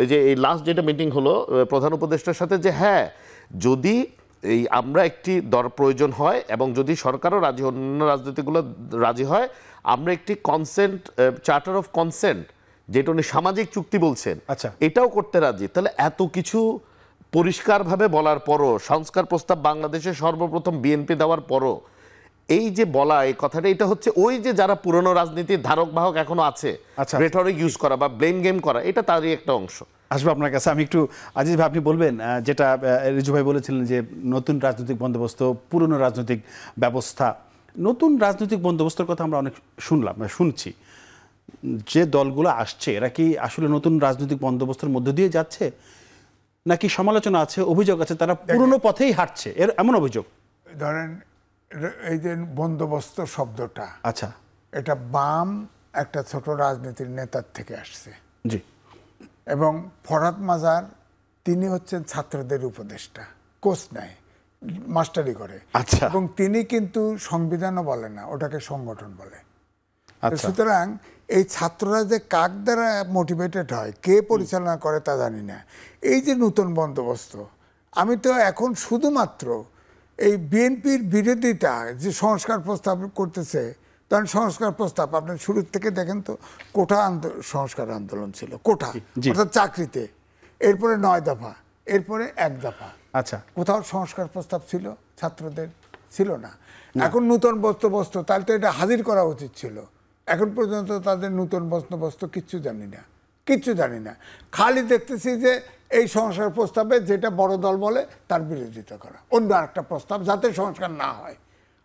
[SPEAKER 2] যে এই লাস্ট যেটা মিটিং হলো প্রধান উপদেষ্টার সাথে, যে হ্যাঁ যদি এই আমরা একটি দর প্রয়োজন হয় এবং যদি সরকারও রাজি, অন্য রাজনীতিগুলো রাজি হয়, আমরা একটি কনসেন্ট চার্টার অফ কনসেন্ট, যেটা উনি সামাজিক চুক্তি বলছেন,
[SPEAKER 1] আচ্ছা,
[SPEAKER 2] এটাও করতে রাজি। তাহলে এত কিছু পরিষ্কারভাবে বলার পরও, সংস্কার প্রস্তাব বাংলাদেশে সর্বপ্রথম বিএনপি দেওয়ার পরও এই যে বলা এই কথাটা, এটা হচ্ছে ওই যে যারা পুরনো রাজনীতির ধারক বাহক এখনো আছে, রেটরিক ইউজ করা বা ব্লেম গেম করা, এটা তারই একটা অংশ।
[SPEAKER 1] আসবো আপনার কাছে। আমি একটু আজিজ ভাই, আপনি বলবেন যেটা রিজু ভাই বলেছিলেন যে নতুন রাজনৈতিক বন্দোবস্ত, পুরনো রাজনৈতিক ব্যবস্থা। নতুন রাজনৈতিক বন্দোবস্তের কথা আমরা অনেক শুনছি, যে দলগুলো আসছে এরা কি আসলে নতুন রাজনৈতিক বন্দোবস্তের মধ্য দিয়ে যাচ্ছে, নাকি সমালোচনা আছে, অভিযোগ আছে তারা পুরনো পথেই হাঁটছে, এমন অভিযোগ?
[SPEAKER 3] ধরেন এই যে বন্দোবস্ত শব্দটা,
[SPEAKER 1] আচ্ছা,
[SPEAKER 3] এটা বাম একটা ছোট রাজনীতির নেতার থেকে আসছে।
[SPEAKER 1] জি।
[SPEAKER 3] এবং ফরহাদ মাজার তিনি হচ্ছেন ছাত্রদের উপদেষ্টা, কোচ নেয়, মাস্টারি করে।
[SPEAKER 1] আচ্ছা।
[SPEAKER 3] এবং তিনি কিন্তু সংবিধানও বলে না, ওটাকে সংগঠন বলে। সুতরাং এই ছাত্ররা যে কাক দ্বারা মোটিভেটেড হয়, কে পরিচালনা করে তা জানি না। এই যে নতুন বন্দোবস্ত, আমি তো এখন শুধুমাত্র এই বিএনপির বিরোধিতা যে সংস্কার প্রস্তাব করতেছে, কারণ সংস্কার প্রস্তাব আপনি শুরুর থেকে দেখেন তো, কোটা সংস্কার আন্দোলন ছিল, কোটা অর্থাৎ চাকরিতে, এরপরে 9 দফা, এরপরে 1 দফা।
[SPEAKER 1] আচ্ছা,
[SPEAKER 3] কোথাও সংস্কার প্রস্তাব ছিল ছাত্রদের? ছিল না। এখন নতুন বস্তু, তাহলে তো এটা হাজির করা উচিত ছিল। এখন পর্যন্ত তাদের নতুন বস্তু কিচ্ছু জানি না। খালি দেখতেছি যে এই সংস্কার প্রস্তাবে যেটা বড় দল বলে তার বিরোধিতা করা, অন্য আরেকটা প্রস্তাব যাতে সংস্কার না হয়।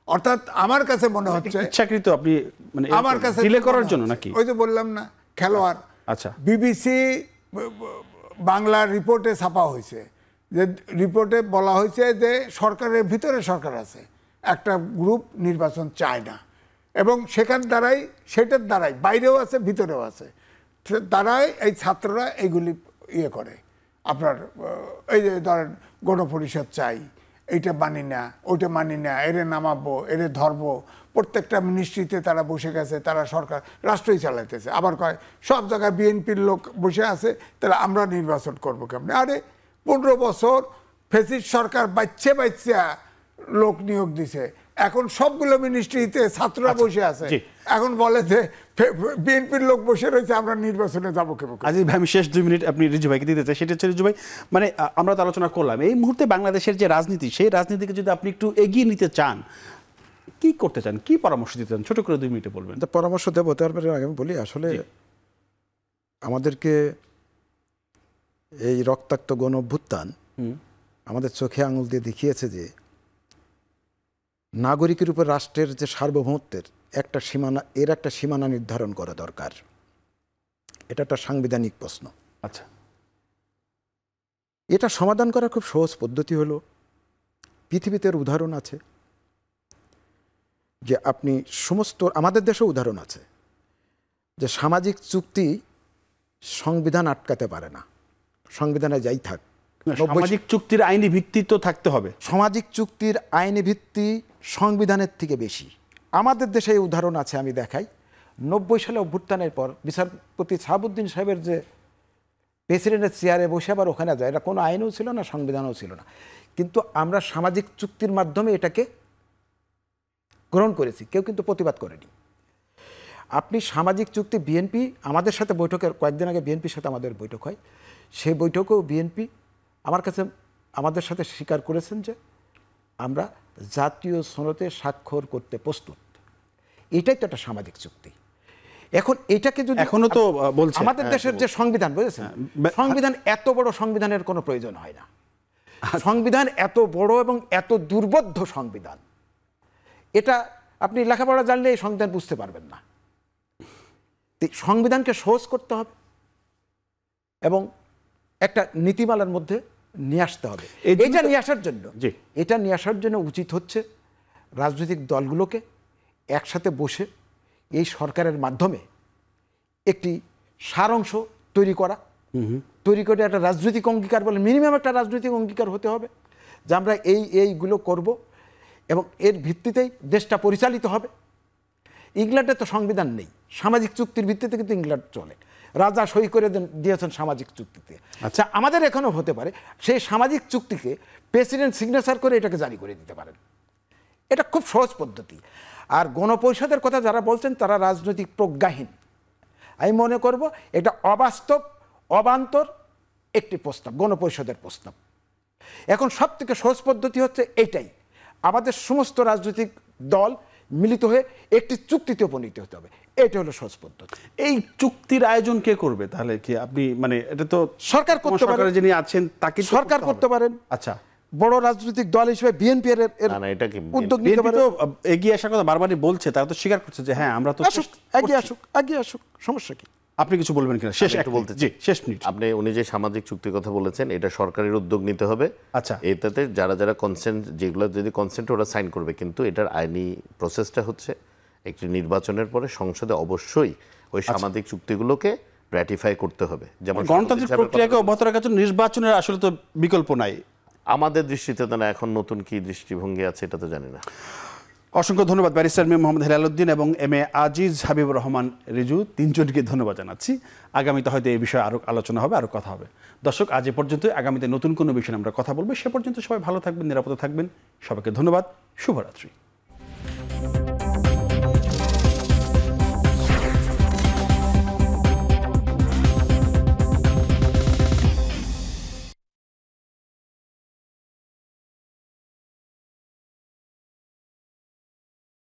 [SPEAKER 3] অর্থাৎ আমার কাছে মনে হচ্ছে
[SPEAKER 1] ইচ্ছাকৃত, আপনি মানে
[SPEAKER 3] আমার কাছে
[SPEAKER 1] ডিলে করার জন্য নাকি?
[SPEAKER 3] ওই যে বললাম না, খেলোয়াড়।
[SPEAKER 1] আচ্ছা,
[SPEAKER 3] বিবিসি বাংলা রিপোর্টে ছাপা হয়েছে যে রিপোর্টে বলা হয়েছে যে সরকারের ভিতরে সরকার আছে, একটা গ্রুপ নির্বাচন চায় না, এবং সেটার দ্বারাই বাইরেও আছে ভিতরেও আছে, দ্বারাই এই ছাত্ররা এইগুলি ইয়ে করে। আপনার এই যে ধরেন গণপরিষদ চাই, এইটা মানি না, ওইটা মানি না, এরে নামাবো, এরে ধরবো, প্রত্যেকটা মিনিস্ট্রিতে তারা বসে গেছে, তারা সরকার রাষ্ট্রই চালাইতেছে। আবার কয় সব জায়গায় বিএনপির লোক বসে আছে, তাহলে আমরা নির্বাচন করবো কেমনে? আরে 15 বছর ফ্যাসিস্ট সরকার বাচ্চা লোক নিয়োগ দিছে, এখন সবগুলো মিনিস্ট্রিতে ছাত্ররা বসে আছে, এখন বলে যে বিএনপির লোক বসে রয়েছে, আমরা নির্বাচনে যাবো কেবল।
[SPEAKER 1] আজিজ ভাই, আমি শেষ 2 মিনিট আপনি রিজু ভাইকে দিতে চাই। সেটা হচ্ছে রিজু ভাই, মানে আমরা তো আলোচনা করলাম এই মুহূর্তে বাংলাদেশের যে রাজনীতি, সেই রাজনীতিকে যদি আপনি একটু এগিয়ে নিতে চান, কি করতে চান, কি পরামর্শ দিতে চান, ছোট করে 2 মিনিটে বলবেন।
[SPEAKER 4] পরামর্শ দেবো, তারপরে আগে আমি বলি, আসলে আমাদেরকে এই রক্তাক্ত গণ অভ্যুত্থান আমাদের চোখে আঙুল দিয়ে দেখিয়েছে যে নাগরিকের উপর রাষ্ট্রের যে সার্বভৌমত্বের একটা সীমানা নির্ধারণ করা দরকার। এটা একটা সাংবিধানিক প্রশ্ন।
[SPEAKER 1] আচ্ছা,
[SPEAKER 4] এটা সমাধান করার খুব সহজ পদ্ধতি হলো, পৃথিবীতে উদাহরণ আছে যে আপনি সমস্ত, আমাদের দেশেও উদাহরণ আছে যে সামাজিক চুক্তি সংবিধান আটকাতে পারে না, সংবিধানে যাই থাক।
[SPEAKER 1] সামাজিক চুক্তির আইনি ভিত্তি তো থাকতে হবে।
[SPEAKER 4] সামাজিক চুক্তির আইনি ভিত্তি সংবিধানের থেকে বেশি। আমাদের দেশে এই উদাহরণ আছে, আমি দেখাই। 90 সালে অভ্যুত্থানের পর বিচারপতি সাহাবুদ্দিন সাহেবের যে প্রেসিডেন্টের চেয়ারে বসে আবার ওখানে যায়, এটা কোনো আইনও ছিল না, সংবিধানও ছিল না, কিন্তু আমরা সামাজিক চুক্তির মাধ্যমে এটাকে গ্রহণ করেছি, কেউ কিন্তু প্রতিবাদ করেনি। আপনি সামাজিক চুক্তি, বিএনপি আমাদের সাথে বৈঠকের কয়েকদিন আগে বিএনপির সাথে আমাদের বৈঠক হয়, সেই বৈঠকেও বিএনপি আমার কাছে আমাদের সাথে স্বীকার করেছেন যে আমরা জাতীয় সনদে স্বাক্ষর করতে প্রস্তুত। এটাই তো একটা সামাজিক চুক্তি। এখন এটাকে যদি
[SPEAKER 1] এখনো তো বলছে
[SPEAKER 4] আমাদের দেশের যে সংবিধান, বুঝেছেন, সংবিধান এত বড় সংবিধানের কোনো প্রয়োজন হয় না। সংবিধান এত বড় এবং এত দুর্বোধ্য সংবিধান, এটা আপনি লেখাপড়া জানলে এই সংবিধান বুঝতে পারবেন না। সংবিধানকে সহজ করতে হবে এবং একটা নীতিমালার মধ্যে নিয়ে আসতে হবে। এটা নিয়ে আসার জন্য উচিত হচ্ছে রাজনৈতিক দলগুলোকে একসাথে বসে এই সরকারের মাধ্যমে একটি সারাংশ তৈরি করে একটা রাজনৈতিক অঙ্গীকার, বলে মিনিমাম একটা রাজনৈতিক অঙ্গীকার হতে হবে যে আমরা এইগুলো করব এবং এর ভিত্তিতেই দেশটা পরিচালিত হবে। ইংল্যান্ডে তো সংবিধান নেই, সামাজিক চুক্তির ভিত্তিতে কিন্তু ইংল্যান্ড চলে, রাজা সই করে দিয়েছেন সামাজিক চুক্তিতে। আচ্ছা, আমাদের এখানেও হতে পারে সেই সামাজিক চুক্তিকে প্রেসিডেন্ট সিগনেচার করে এটাকে জারি করে দিতে পারেন। এটা খুব সহজ পদ্ধতি। আর গণপরিষদের কথা যারা বলছেন তারা রাজনৈতিক প্রজ্ঞাহীন। আমি মনে করব এটা অবাস্তব, অবান্তর একটি প্রস্তাব, গণপরিষদের প্রস্তাব। এখন সব থেকে সহজ পদ্ধতি হচ্ছে এইটাই, আমাদের সমস্ত রাজনৈতিক দল মিলিত হয়ে একটি চুক্তিতে উপনীত হতে হবে। এটা হলো সহজ পদ্ধতি।
[SPEAKER 1] এই চুক্তির আয়োজন কে করবে তাহলে? কি আপনি, মানে এটা তো
[SPEAKER 4] সরকার করতে পারে,
[SPEAKER 1] যিনি আছেন তাকে
[SPEAKER 4] সরকার করতে পারেন।
[SPEAKER 1] আচ্ছা,
[SPEAKER 4] বড় রাজনৈতিক দল হিসেবে বিএনপি এর উদ্যোগ নিতে পারে।
[SPEAKER 1] এগিয়ে আসার কথা বারবারই বলছে, তারা তো স্বীকার করছে যে হ্যাঁ আমরা তো
[SPEAKER 4] এগিয়ে আসুক, সমস্যা কি?
[SPEAKER 1] আপনি কিছু বলবেন কিনা? শেষ একটু বলতে, জি শেষ মিনিট।
[SPEAKER 2] আপনি উনি যে সামাজিক চুক্তির কথা বলেছেন, এটা সরকারের উদ্যোগ নিতে হবে।
[SPEAKER 1] আচ্ছা,
[SPEAKER 2] এটাতে যারা কনসেন্ট, যেগুলো যদি কনসেন্ট ওরা সাইন করবে, কিন্তু এটার আইনি প্রসেসটা হচ্ছে একটি নির্বাচনের পরে সংসদে অবশ্যই ওই সামাজিক চুক্তিগুলোকে র্যাটিফাই করতে হবে। যেমন
[SPEAKER 1] গণতান্ত্রিক প্রক্রিয়াকে অব্যাহত রাখার জন্য নির্বাচনের আসলে তো বিকল্প নাই
[SPEAKER 2] আমাদের দৃষ্টিতে। তো না, এখন নতুন কি দৃষ্টিভঙ্গি আছে এটা তো জানি না।
[SPEAKER 1] অসংখ্য ধন্যবাদ ব্যারিস্টার মীর মোহাম্মদ হেলালুদ্দিন এবং এম এ আজিজ হাবিবুর রহমান রিজু, তিনজনকে ধন্যবাদ জানাচ্ছি। আগামীতে হয়তো এই বিষয়ে আরও আলোচনা হবে, আরও কথা হবে। দর্শক, আজ এ পর্যন্ত। আগামীতে নতুন কোনো বিষয়ে আমরা কথা বলবো। সে পর্যন্ত সবাই ভালো থাকবেন, নিরাপদে থাকবেন। সবাইকে ধন্যবাদ, শুভরাত্রি।